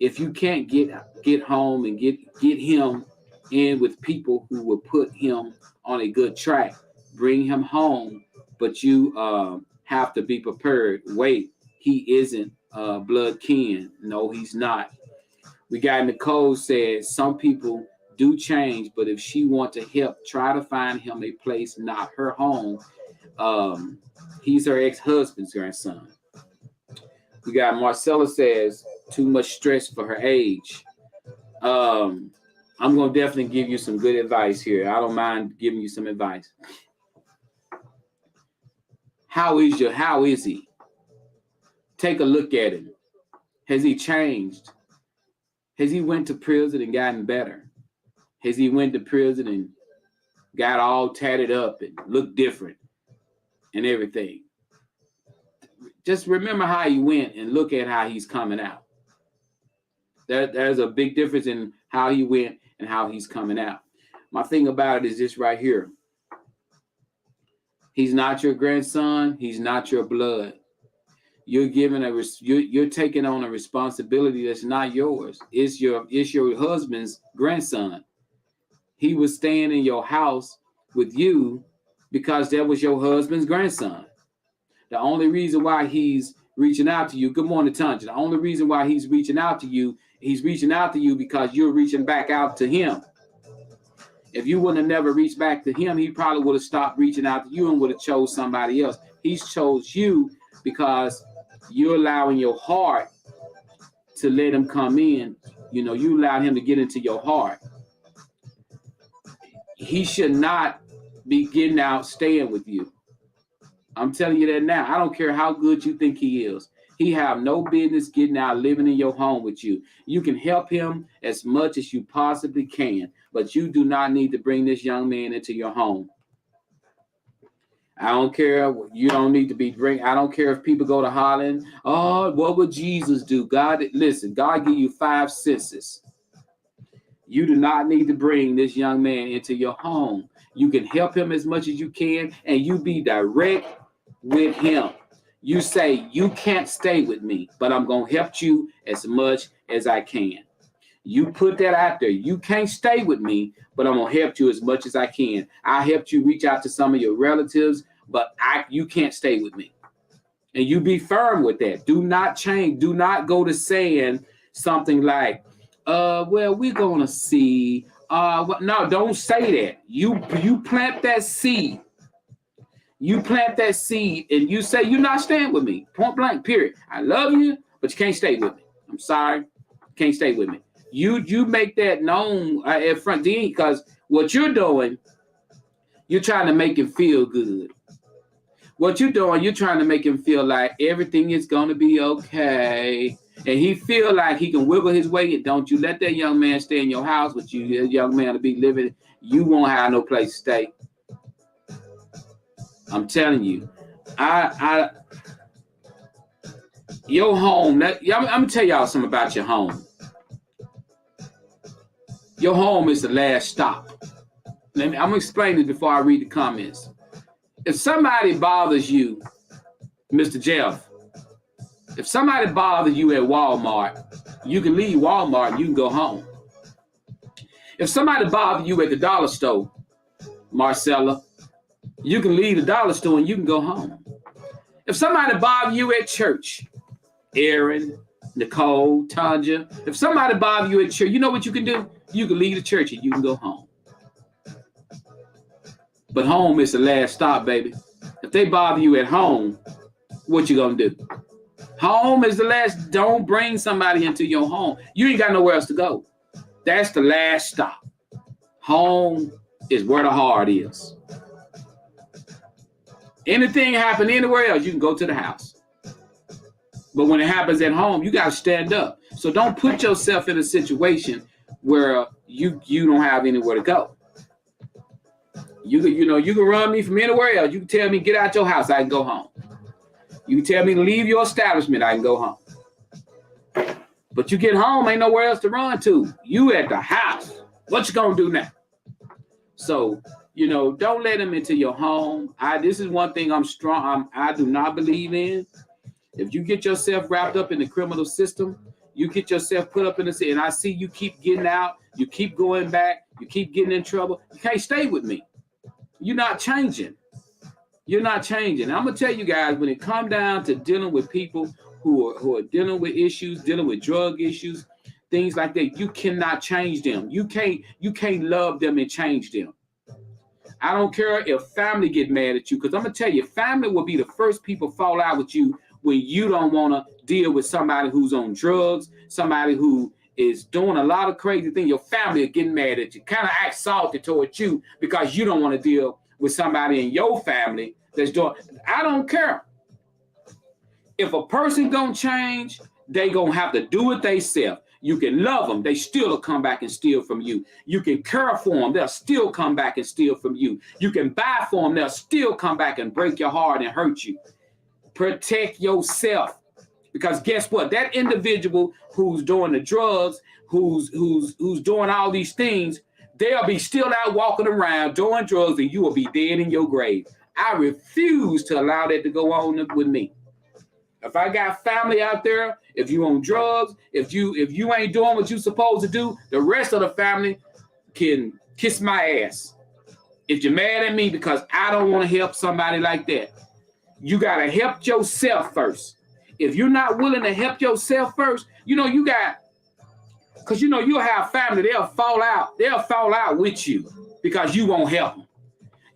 If you can't get home and get him in with people who will put him on a good track, bring him home, but you have to be prepared. Wait, he isn't blood kin. No, he's not. We got Nicole says some people do change, but if she wants to help, try to find him a place, not her home. He's her ex-husband's grandson. We got Marcella says too much stress for her age. I'm gonna definitely give you some good advice here. I don't mind giving you some advice. How is he? Take a look at him. Has he changed? Has he went to prison and gotten better? Has he went to prison and got all tatted up and looked different and everything? Just remember how he went and look at how he's coming out. There's a big difference in how he went and how he's coming out. My thing about it is this right here. He's not your grandson. He's not your blood. You're taking on a responsibility that's not yours. It's your husband's grandson. He was staying in your house with you because that was your husband's grandson. The only reason why he's reaching out to you, good morning, Tanja. The only reason why he's reaching out to you because you're reaching back out to him. If you wouldn't have never reached back to him, he probably would have stopped reaching out to you and would have chose somebody else. He's chose you because you're allowing your heart to let him come in. You allowed him to get into your heart. He should not be getting out, staying with you. I'm telling you that now. I don't care how good you think he is. He have no business getting out, living in your home with you. You can help him as much as you possibly can, but you do not need to bring this young man into your home. I don't care. You don't need to be I don't care if people go to Holland. Oh, what would Jesus do? Listen, God give you 5 senses. You do not need to bring this young man into your home. You can help him as much as you can, and you be direct with him. You say, you can't stay with me, but I'm going to help you as much as I can. You put that out there. You can't stay with me, but I'm going to help you as much as I can. I helped you reach out to some of your relatives, but you can't stay with me. And you be firm with that. Do not change. Do not go to saying something like, well, we're going to see. No, don't say that. You plant that seed. You plant that seed and you say, you're not staying with me. Point blank, period. I love you, but you can't stay with me. I'm sorry. You can't stay with me. You make that known at front, because what you're doing, you're trying to make him feel good. What you're doing, you're trying to make him feel like everything is going to be okay. And he feel like he can wiggle his way. Don't you let that young man stay in your house with you. That young man to be living. You won't have no place to stay. I'm telling you. Your home, I'm going to tell y'all something about your home. Your home is the last stop. I'm going to explain this before I read the comments. If somebody bothers you, Mr. Jeff, if somebody bothers you at Walmart, you can leave Walmart and you can go home. If somebody bothers you at the dollar store, Marcella, you can leave the dollar store and you can go home. If somebody bothers you at church, Aaron, Nicole, Tanja, if somebody bothers you at church, you know what you can do? You can leave the church and you can go home. But home is the last stop, baby. If they bother you at home, what you gonna do? Home is the last. Don't bring somebody into your home. You ain't got nowhere else to go. That's the last stop. Home is where the heart is. Anything happen anywhere else, you can go to the house. But when it happens at home, you got to stand up. So don't put yourself in a situation where you don't have anywhere to go. You can run me from anywhere else. You can tell me, get out your house, I can go home. You can tell me to leave your establishment, I can go home. But you get home, ain't nowhere else to run to. You at the house. What you gonna do now? So, don't let them into your home. This is one thing I do not believe in. If you get yourself wrapped up in the criminal system, you get yourself put up in the, and I see you keep getting out, you keep going back, you keep getting in trouble. You can't stay with me. You're not changing. You're not changing. I'm going to tell you guys, when it comes down to dealing with people who are dealing with issues, dealing with drug issues, things like that, you cannot change them. You can't love them and change them. I don't care if family get mad at you, because I'm going to tell you, family will be the first people fall out with you when you don't want to deal with somebody who's on drugs, somebody who is doing a lot of crazy things. Your family are getting mad at you, kind of act salty towards you because you don't want to deal with somebody in your family that's doing. I don't care. If a person gonna change, they gonna have to do it themselves. You can love them, they still will come back and steal from you. You can care for them, they'll still come back and steal from you. You can buy for them, they'll still come back and break your heart and hurt you. Protect yourself. Because guess what? That individual who's doing the drugs, who's doing all these things, they'll be still out walking around doing drugs, and you will be dead in your grave. I refuse to allow that to go on with me. If I got family out there, if you on drugs, if you ain't doing what you supposed to do, the rest of the family can kiss my ass. If you're mad at me because I don't want to help somebody like that, you got to help yourself first. If you're not willing to help yourself first, you'll have family, they'll fall out with you because you won't help them.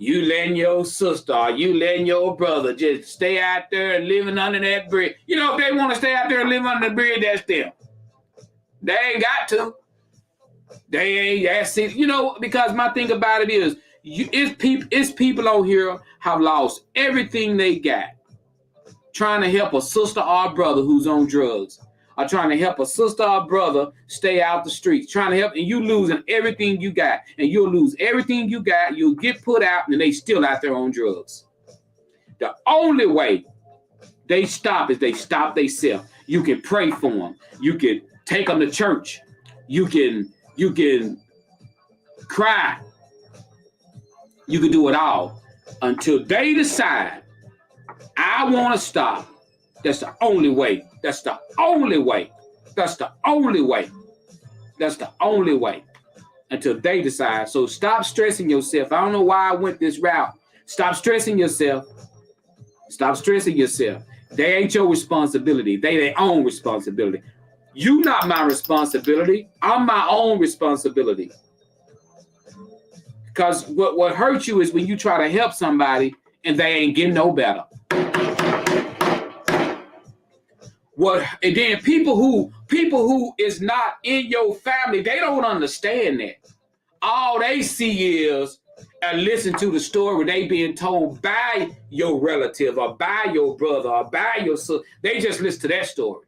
You letting your sister or you letting your brother just stay out there and living under that bridge. If they want to stay out there and live under the bridge, that's them. They ain't got to. They ain't. That's it. You know, because my thing about it is, it's people on here have lost everything they got, trying to help a sister or a brother who's on drugs, or trying to help a sister or brother stay out the streets, trying to help, and you losing everything you got, and you'll lose everything you got. You'll get put out, and they still out there on drugs. The only way they stop is they stop themselves. You can pray for them. You can take them to church. You can cry. You can do it all until they decide, I want to stop. That's the only way. That's the only way. That's the only way. That's the only way. Until they decide. So stop stressing yourself. I don't know why I went this route. Stop stressing yourself. Stop stressing yourself. They ain't your responsibility. They their own responsibility. You not my responsibility. I'm my own responsibility. Because what hurts you is when you try to help somebody and they ain't getting no better. And then people who is not in your family, they don't understand that. All they see is and listen to the story they being told by your relative or by your brother or by your sister. They just listen to that story.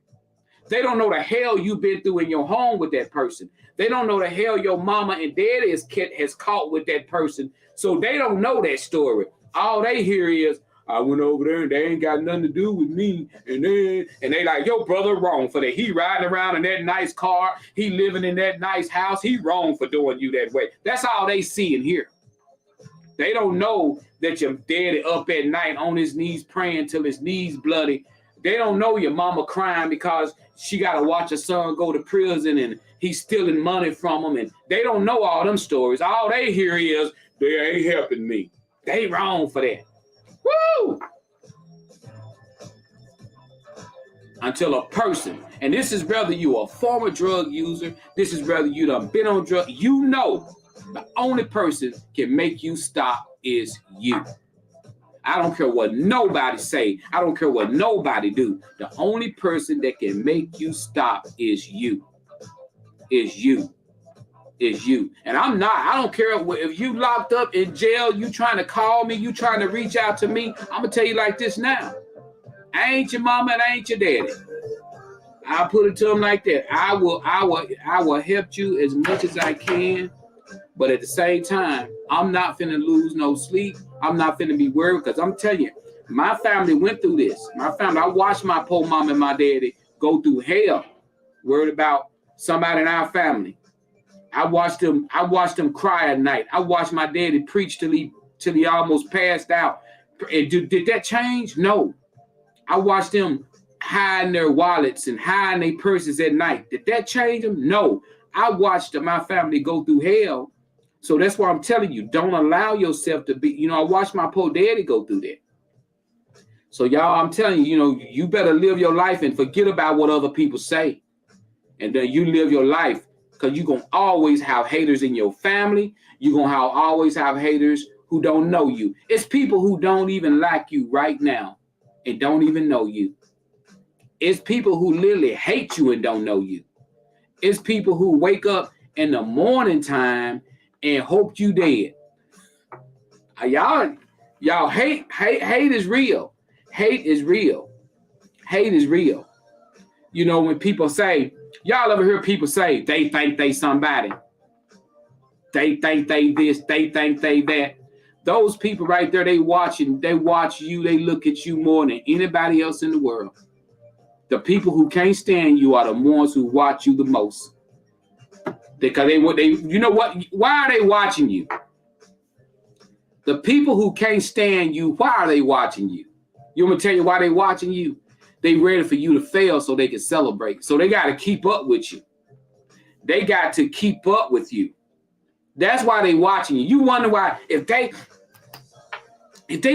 They don't know the hell you've been through in your home with that person. They don't know the hell your mama and daddy has caught with that person. So they don't know that story. All they hear is, I went over there and they ain't got nothing to do with me. And they like, your brother wrong for that. He riding around in that nice car. He living in that nice house. He wrong for doing you that way. That's all they see and hear. They don't know that your daddy up at night on his knees praying till his knees bloody. They don't know your mama crying because she got to watch her son go to prison and he's stealing money from them. And they don't know all them stories. All they hear is, they ain't helping me. They wrong for that. Woo! Until a person, and this is whether you are a former drug user, this is whether you done been on drugs, you know the only person can make you stop is you. I don't care what nobody say. I don't care what nobody do. The only person that can make you stop is you. Is you. Is you. And I don't care if you locked up in jail, you trying to call me, you trying to reach out to me. I'm going to tell you like this now. I ain't your mama and I ain't your daddy. I'll put it to them like that. I will help you as much as I can. But at the same time, I'm not finna lose no sleep. I'm not finna be worried because I'm telling you, my family went through this. I watched my poor mom and my daddy go through hell, worried about somebody in our family. I watched them cry at night. I watched my daddy preach till he almost passed out. And did that change? No. I watched them hiding their wallets and hiding their purses at night. Did that change them? No. I watched my family go through hell. So that's why I'm telling you, don't allow yourself to be, I watched my poor daddy go through that. So y'all, I'm telling you, you better live your life and forget about what other people say. And then you live your life because you're going to always have haters in your family. You're going to always have haters who don't know you. It's people who don't even like you right now and don't even know you. It's people who literally hate you and don't know you. It's people who wake up in the morning time and hope you dead. Y'all hate is real. Hate is real. Hate is real. When people say, y'all ever hear people say they think they somebody? They think they this, they think they that. Those people right there, they watch you, they look at you more than anybody else in the world. The people who can't stand you are the ones who watch you the most. Because they why are they watching you? The people who can't stand you, why are they watching you? You want me to tell you why they watching you? They ready for you to fail so they can celebrate. So they got to keep up with you. They got to keep up with you. That's why they watching you. You wonder why if they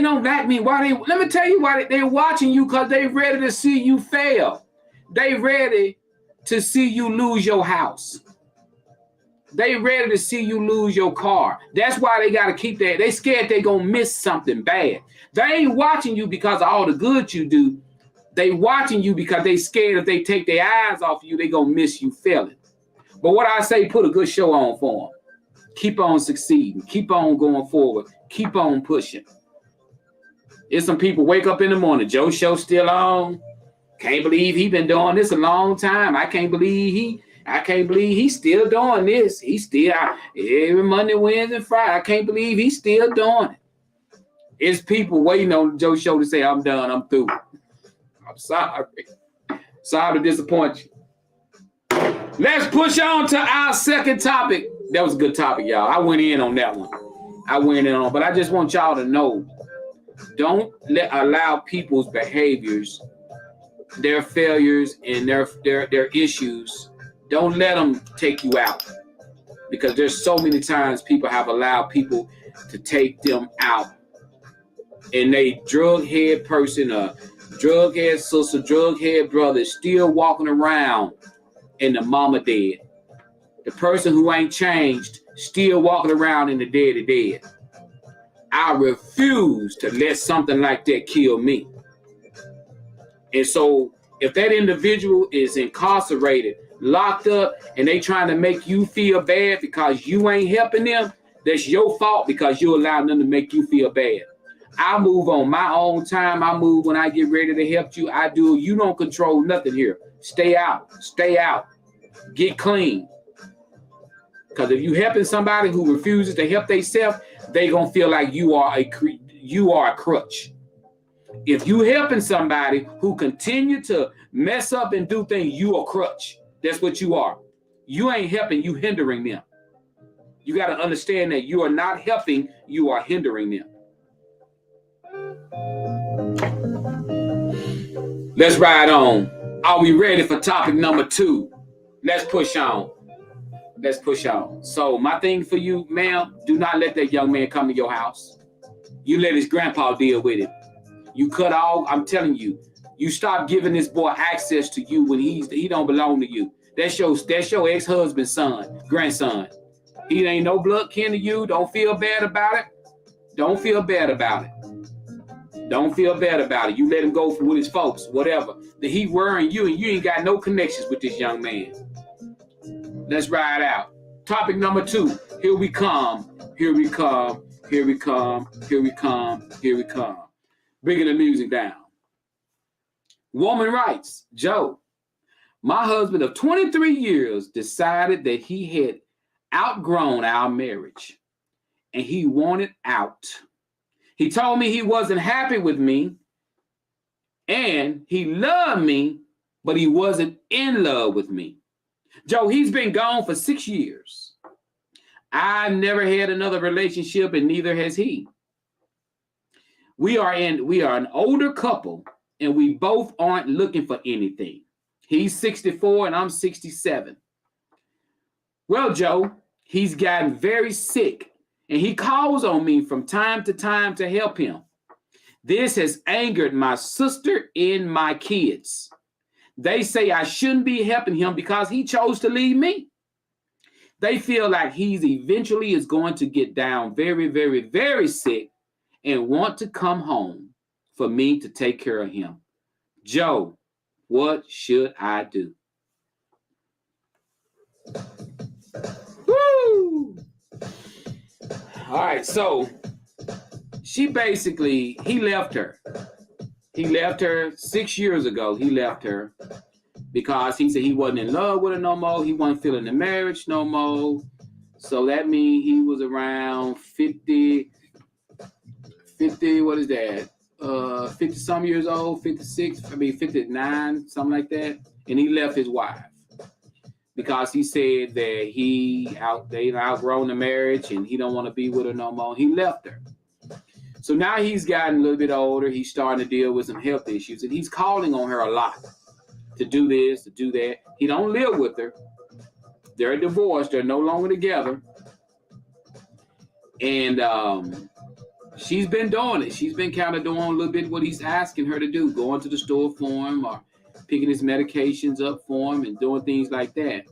don't like me, let me tell you why they're watching you, because they ready to see you fail. They ready to see you lose your house. They ready to see you lose your car. That's why they got to keep that. They scared they going to miss something bad. They ain't watching you because of all the good you do. They watching you because they scared if they take their eyes off you, they gonna miss you failing. But what I say, put a good show on for them. Keep on succeeding. Keep on going forward. Keep on pushing. There's some people wake up in the morning. Joe's show still on. Can't believe he been doing this a long time. I can't believe he's still doing this. He's still every Monday, Wednesday, Friday. I can't believe he's still doing it. It's people waiting on Joe's show to say, I'm done, I'm through. I'm sorry. Sorry to disappoint you. Let's push on to our second topic. That was a good topic, y'all. I went in on that one. But I just want y'all to know, don't allow people's behaviors, their failures, and their issues, don't let them take you out. Because there's so many times people have allowed people to take them out. And they drug head person, a drug head sister, drug head brother is still walking around and the mama dead. The person who ain't changed still walking around in the dead. I refuse to let something like that kill me. And so if that individual is incarcerated, locked up, and they trying to make you feel bad because you ain't helping them, that's your fault because you allowed them to make you feel bad. I move on my own time. I move when I get ready to help you. I do. You don't control nothing here. Stay out. Get clean. Because if you helping somebody who refuses to help themselves, they gonna feel like you are a crutch. If you helping somebody who continue to mess up and do things, you a crutch. That's what you are. You ain't helping, you hindering them. You got to understand that you are not helping, you are hindering them. Let's ride on. Are we ready for topic number 2? Let's push on. So my thing for you, ma'am, do not let that young man come to your house. You let his grandpa deal with it. You cut off, I'm telling you, you stop giving this boy access to you when he don't belong to you. That's your ex-husband's grandson. He ain't no blood kin to you. Don't feel bad about it. You let him go with his folks, whatever. That he worrying you and you ain't got no connections with this young man. Let's ride out. Topic number 2. Here we come. Bringing the music down. Woman writes, Joe, my husband of 23 years decided that he had outgrown our marriage and he wanted out. He told me he wasn't happy with me and he loved me, but he wasn't in love with me. Joe, he's been gone for 6 years. I never had another relationship and neither has he. We are an older couple and we both aren't looking for anything. He's 64 and I'm 67. Well, Joe, he's gotten very sick and he calls on me from time to time to help him. This has angered my sister and my kids. They say I shouldn't be helping him because he chose to leave me. They feel like he's eventually is going to get down very, very, very sick and want to come home for me to take care of him. Joe, what should I do? Woo! All right, so he left her. He left her 6 years ago. He left her because he said he wasn't in love with her no more. He wasn't feeling the marriage no more. So that means he was around 50, what is that? 50 some years old, 59, something like that. And he left his wife because he said that they outgrown the marriage and he don't want to be with her no more. He left her. So now he's gotten a little bit older. He's starting to deal with some health issues and he's calling on her a lot to do this, to do that. He don't live with her. They're divorced. They're no longer together. And she's been doing it. She's been kind of doing a little bit what he's asking her to do, going to the store for him or picking his medications up for him and doing things like that.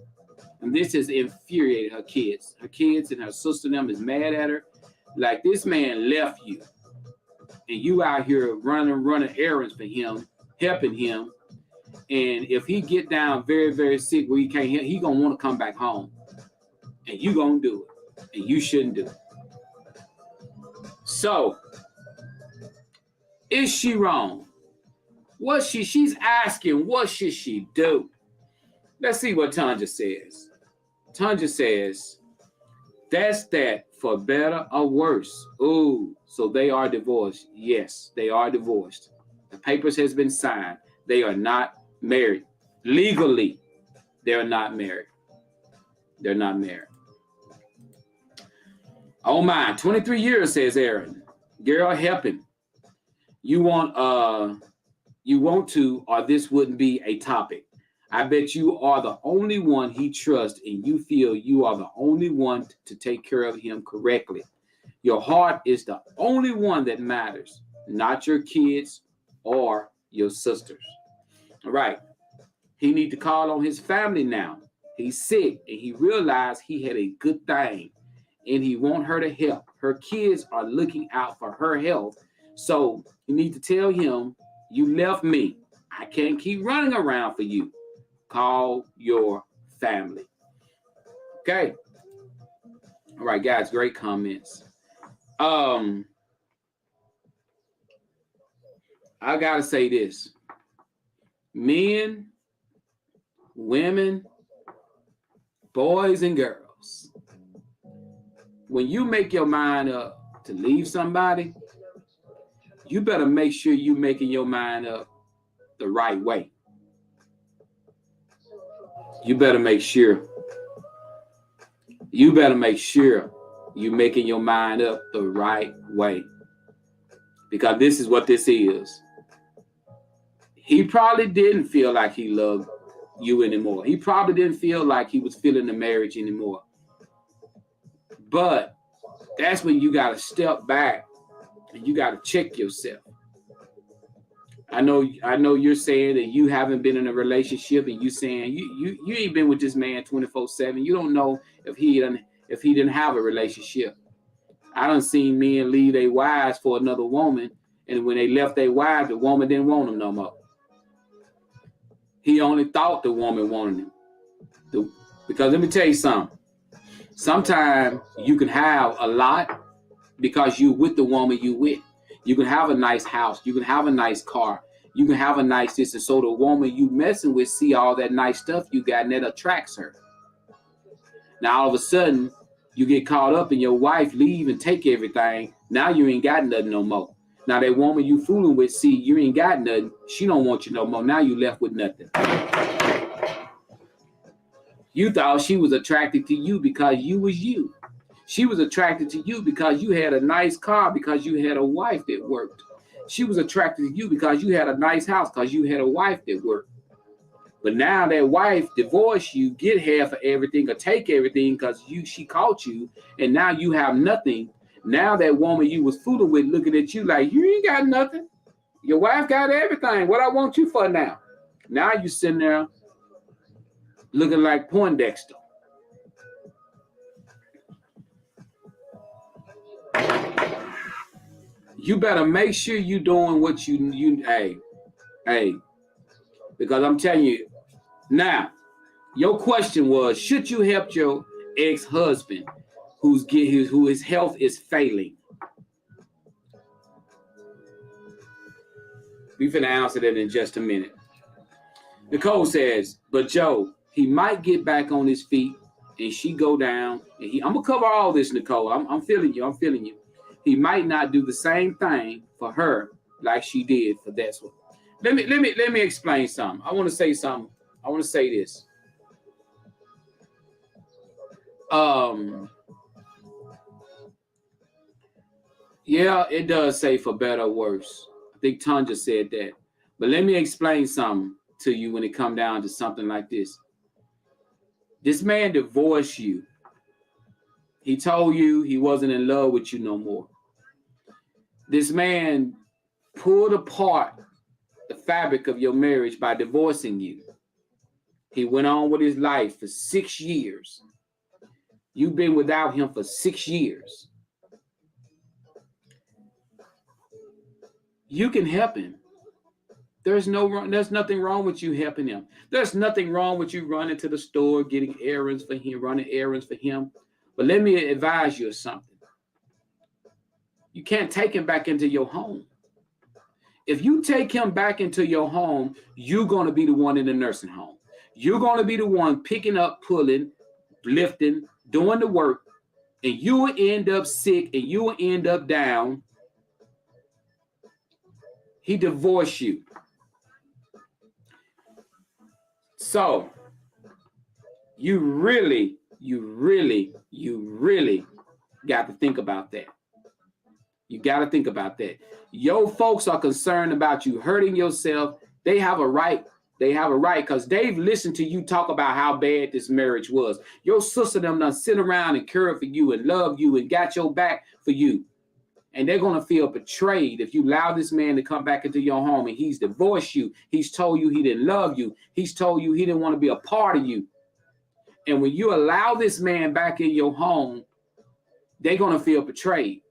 And this has infuriated her kids. Her kids and her sister and them is mad at her. Like, this man left you. And you out here running errands for him helping him. And if he get down very, very sick where he can't help, he gonna want to come back home. And you gonna do it. And you shouldn't do it. So, is she wrong? She's asking, what should she do? Let's see what Tanja says. Tanja says, that's that, for better or worse. Ooh, so they are divorced. Yes, they are divorced. The papers has been signed. They are not married. Legally, they're not married. They're not married. Oh my, 23 years, says Aaron. Girl, help him. You want to, or this wouldn't be a topic. I bet you are the only one he trusts, and you feel you are the only one to take care of him correctly. Your heart is the only one that matters, not your kids or your sisters. All right. He need to call on his family now. He's sick, and he realized he had a good thing, and he want her to help. Her kids are looking out for her health, so you need to tell him, you left me. I can't keep running around for you. Call your family. Okay. All right, guys, great comments. I gotta say this. Men, women, boys, and girls. When you make your mind up to leave somebody, you better make sure you're making your mind up the right way. You better make sure you're making your mind up the right way. Because this is what this is. He probably didn't feel like he loved you anymore. He probably didn't feel like he was feeling the marriage anymore. But that's when you got to step back and you got to check yourself. I know you're saying that you haven't been in a relationship, and you saying you ain't been with this man 24/7. You don't know if he didn't have a relationship. I done seen men leave their wives for another woman, and when they left their wife, the woman didn't want him no more. He only thought the woman wanted him. Because let me tell you something. Sometimes you can have a lot because you with the woman you with. You can have a nice house. You can have a nice car. You can have a nice this. And so the woman you messing with see all that nice stuff you got, and that attracts her. Now, all of a sudden, you get caught up and your wife leave and take everything. Now you ain't got nothing no more. Now that woman you fooling with, see, you ain't got nothing. She don't want you no more. Now you left with nothing. You thought she was attracted to you because you was you. She was attracted to you because you had a nice car, because you had a wife that worked. She was attracted to you because you had a nice house, because you had a wife that worked. But now that wife divorced you, get half of everything or take everything because she caught you, and now you have nothing. Now that woman you was fooling with looking at you like, you ain't got nothing. Your wife got everything. What I want you for now? Now you sitting there looking like Poindexter. You better make sure you doing what you hey, because I'm telling you, now, your question was, should you help your ex-husband who his health is failing? We finna answer that in just a minute. Nicole says, but Joe, he might get back on his feet and she go down. And I'm gonna cover all this, Nicole. I'm feeling you. He might not do the same thing for her like she did for that one. Let me explain something. I want to say something. I want to say this. Yeah, it does say for better or worse. I think Tanja said that. But let me explain something to you when it come down to something like this. This man divorced you. He told you he wasn't in love with you no more. This man pulled apart the fabric of your marriage by divorcing you. He went on with his life for 6 years. You've been without him for 6 years. You can help him. There's nothing wrong with you helping him. There's nothing wrong with you running to the store, getting errands for him, running errands for him. But let me advise you of something. You can't take him back into your home. If you take him back into your home, you're going to be the one in the nursing home. You're going to be the one picking up, pulling, lifting, doing the work, and you will end up sick and you will end up down. He divorced you. So you really got to think about that. You got to think about that. Your folks are concerned about you hurting yourself. They have a right. They have a right because they've listened to you talk about how bad this marriage was. Your sister them done sit around and care for you and love you and got your back for you. And they're going to feel betrayed if you allow this man to come back into your home and he's divorced you. He's told you he didn't love you. He's told you he didn't want to be a part of you. And when you allow this man back in your home, they're going to feel betrayed.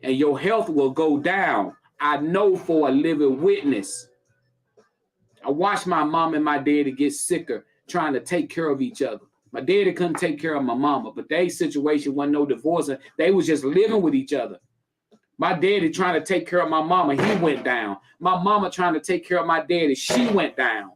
And your health will go down. I know for a living witness. I watched my mom and my daddy get sicker trying to take care of each other. My daddy couldn't take care of my mama, but their situation wasn't no divorce. They was just living with each other. My daddy trying to take care of my mama, he went down. My mama trying to take care of my daddy, she went down.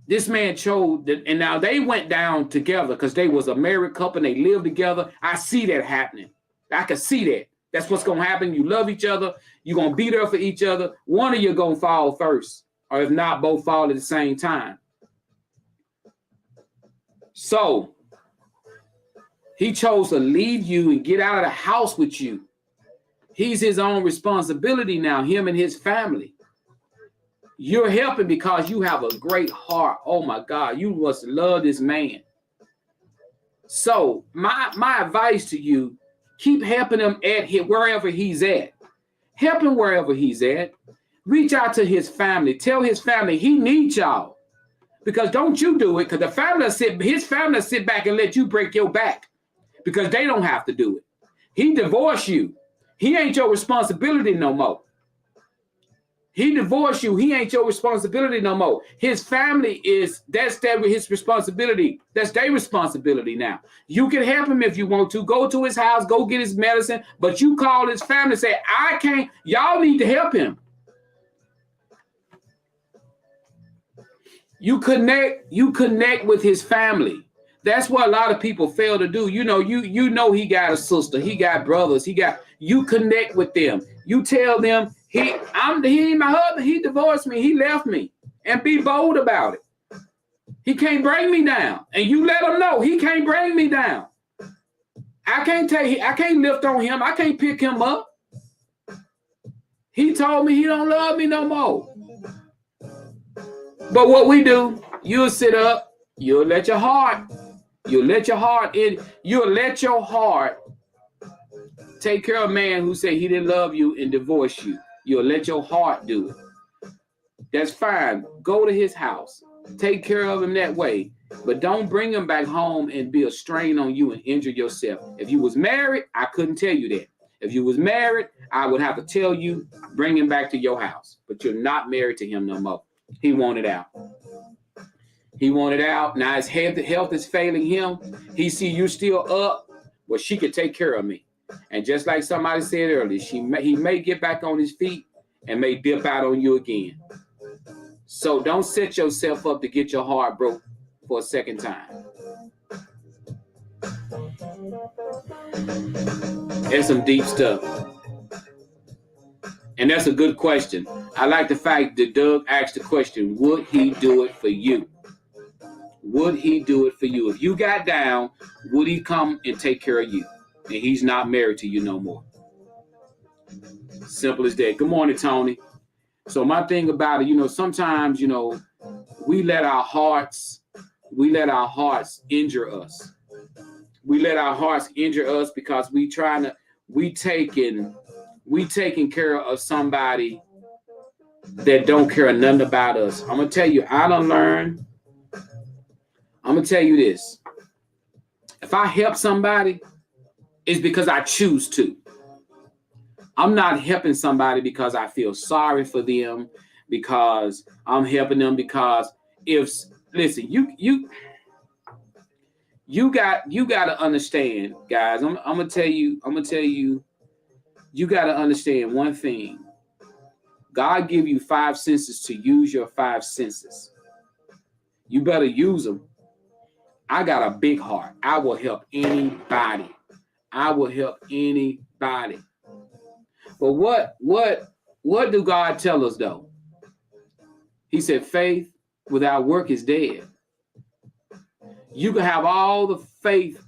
This man chose, and now they went down together because they was a married couple and they lived together. I see that happening. I can see that. That's what's going to happen. You love each other. You're going to be there for each other. One of you going to fall first, or if not, both fall at the same time. So he chose to leave you and get out of the house with you. He's his own responsibility now, him and his family. You're helping because you have a great heart. Oh my God, you must love this man. So my advice to you, keep helping him at wherever he's at. Help him wherever he's at. Reach out to his family. Tell his family he needs y'all. Because don't you do it, because his family will sit back and let you break your back. Because they don't have to do it. He divorced you. He ain't your responsibility no more. He divorced you. He ain't your responsibility no more. His family that's his responsibility. That's their responsibility now. You can help him if you want to. Go to his house, go get his medicine, but you call his family and say, I can't, y'all need to help him. You connect with his family. That's what a lot of people fail to do. You know he got a sister, he got brothers, you connect with them. You tell them, he ain't my husband, he divorced me, he left me. And be bold about it. He can't bring me down. And you let him know he can't bring me down. I can't lift on him, I can't pick him up. He told me he don't love me no more. But what we do, you'll sit up, you'll let your heart take care of a man who said he didn't love you and divorce you. You'll let your heart do it. That's fine. Go to his house. Take care of him that way. But don't bring him back home and be a strain on you and injure yourself. If you was married, I couldn't tell you that. If you was married, I would have to tell you, bring him back to your house. But you're not married to him no more. He wanted out. He wanted out. Now his health is failing him. He see you still up. Well, she could take care of me. And just like somebody said earlier, he may get back on his feet and may dip out on you again. So don't set yourself up to get your heart broke for a second time. That's some deep stuff. And that's a good question. I like the fact that Doug asked the question, would he do it for you? Would he do it for you? If you got down, would he come and take care of you? And he's not married to you no more. Simple as that. Good morning, Tony. So my thing about it, sometimes, we let our hearts injure us. We let our hearts injure us because we taking care of somebody that don't care nothing about us. I'm going to tell you, I'm going to tell you this. If I help somebody, it's because I choose to. I'm not helping somebody because I feel sorry for them, because I'm helping them because listen, you got to understand, guys. I'm gonna tell you, you got to understand one thing. God give you 5 senses to use your 5 senses. You better use them. I got a big heart. I will help anybody. I will help anybody. But what do God tell us though? He said faith without work is dead. You can have all the faith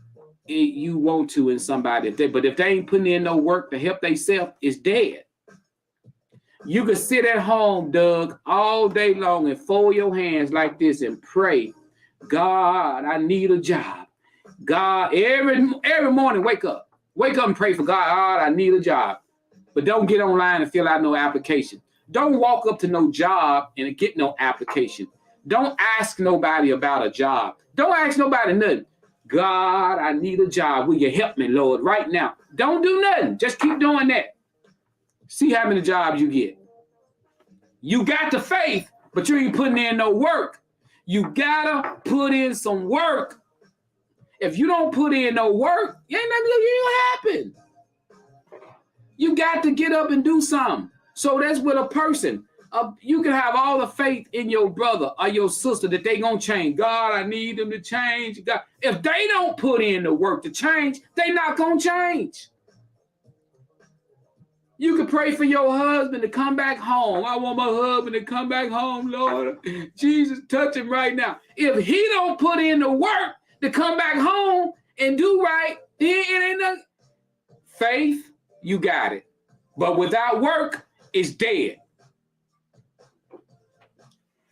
you want to in somebody, but if they ain't putting in no work to help themselves, it's dead. You can sit at home, Doug, all day long and fold your hands like this and pray, God, I need a job. God, every morning, wake up and pray for God, I need a job. But don't get online and fill out no application. Don't walk up to no job and get no application. Don't ask nobody about a job. Don't ask nobody nothing. God, I need a job. Will you help me, Lord, right now? Don't do nothing. Just keep doing that. See how many jobs you get. You got the faith, but you ain't putting in no work. You gotta put in some work. If you don't put in no work, ain't nothing gonna happen. You got to get up and do something. So that's with a person. You can have all the faith in your brother or your sister that they gonna change. God, I need them to change. God, if they don't put in the work to change, they not gonna change. You can pray for your husband to come back home. I want my husband to come back home, Lord. Jesus, touch him right now. If he don't put in the work to come back home and do right, then it ain't nothing. Faith, you got it. But without work, it's dead.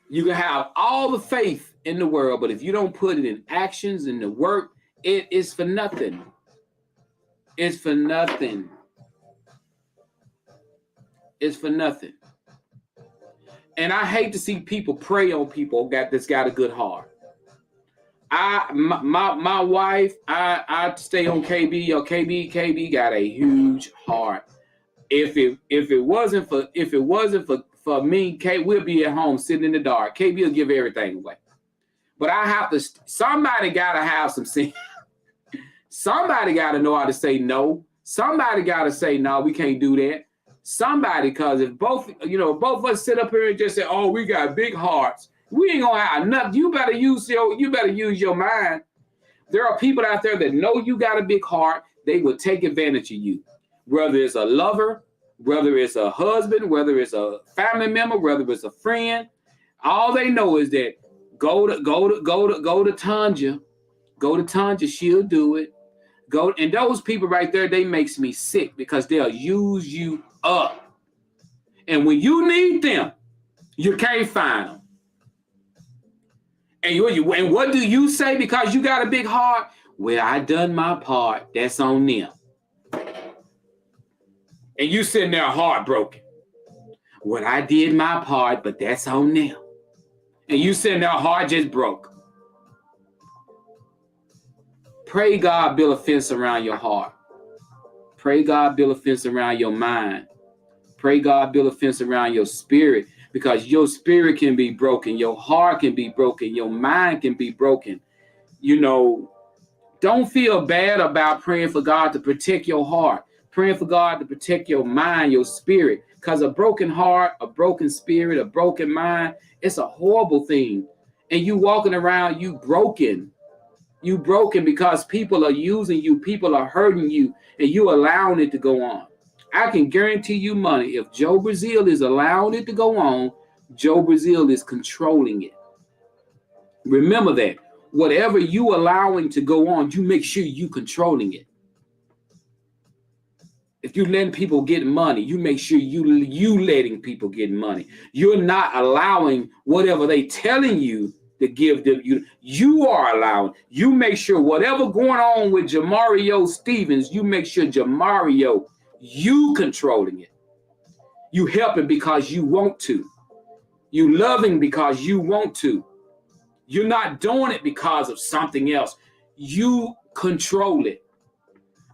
You can have all the faith in the world, but if you don't put it in actions and the work, it is for nothing. It's for nothing. It's for nothing. And I hate to see people prey on people that's got a good heart. My wife, I stay on KB. Or KB got a huge heart. If it wasn't for me, Kate will be at home sitting in the dark. KB will give everything away. But I have to. Somebody gotta have some sense. Somebody gotta know how to say no. Somebody gotta say no. We can't do that. Somebody, because if both of us sit up here and just say, "Oh, we got big hearts," we ain't gonna have nothing. You better use your mind. There are people out there that know you got a big heart. They will take advantage of you, whether it's a lover, whether it's a husband, whether it's a family member, whether it's a friend. All they know is that go to Tanja. Go to Tanja, she'll do it. And those people right there, they makes me sick because they'll use you up. And when you need them, you can't find them. And what do you say because you got a big heart? Well, I done my part. That's on them. And you sitting there heartbroken. Well, I did my part, but that's on them. And you sitting there heart just broke. Pray God build a fence around your heart. Pray God build a fence around your mind. Pray God build a fence around your spirit, because your spirit can be broken. Your heart can be broken. Your mind can be broken. Don't feel bad about praying for God to protect your heart. Praying for God to protect your mind, your spirit. Because a broken heart, a broken spirit, a broken mind, it's a horrible thing. And you walking around, you broken. You broken because people are using you, people are hurting you, and you allowing it to go on. I can guarantee you money, if Joe Brazil is allowing it to go on, Joe Brazil is controlling it. Remember that. Whatever you allowing to go on, you make sure you controlling it. If you letting people get money, you make sure you letting people get money. You're not allowing whatever they telling you to give them. You are allowing. You make sure whatever going on with Jamario Stevens, you make sure Jamario, you controlling it. You helping because you want to. You loving because you want to. You're not doing it because of something else. You control it.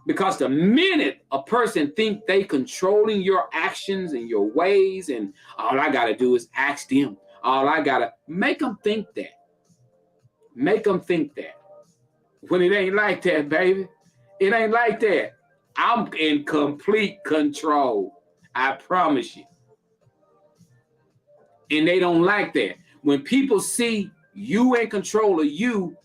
Because the minute a person think they controlling your actions and your ways, and all I got to do is ask them. All I got to make them think that. Make them think that. When it ain't like that, baby. It ain't like that. I'm in complete control. I promise you. And they don't like that. When people see you in control of you,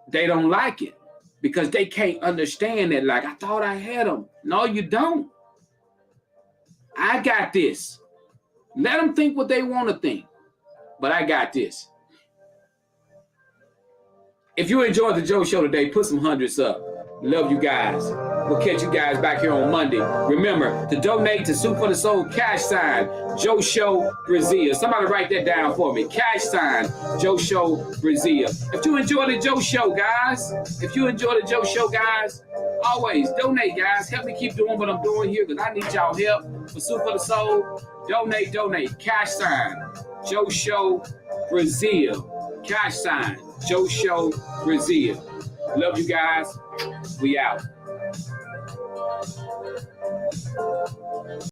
they don't like it. Because they can't understand that. Like, I thought I had them. No, you don't. I got this. Let them think what they want to think. But I got this. If you enjoyed the Joe Show today, put some hundreds up. Love you guys. We'll catch you guys back here on Monday. Remember to donate to Soup for the Soul cash sign Joe Show Brazil. Somebody write that down for me. Cash sign Joe Show Brazil. If you enjoy the Joe Show, guys, always donate, guys. Help me keep doing what I'm doing here because I need y'all help for Soup for the Soul. Donate. Cash sign Joe Show Brazil. Cash sign Joe Show Brazil. Love you guys. We out.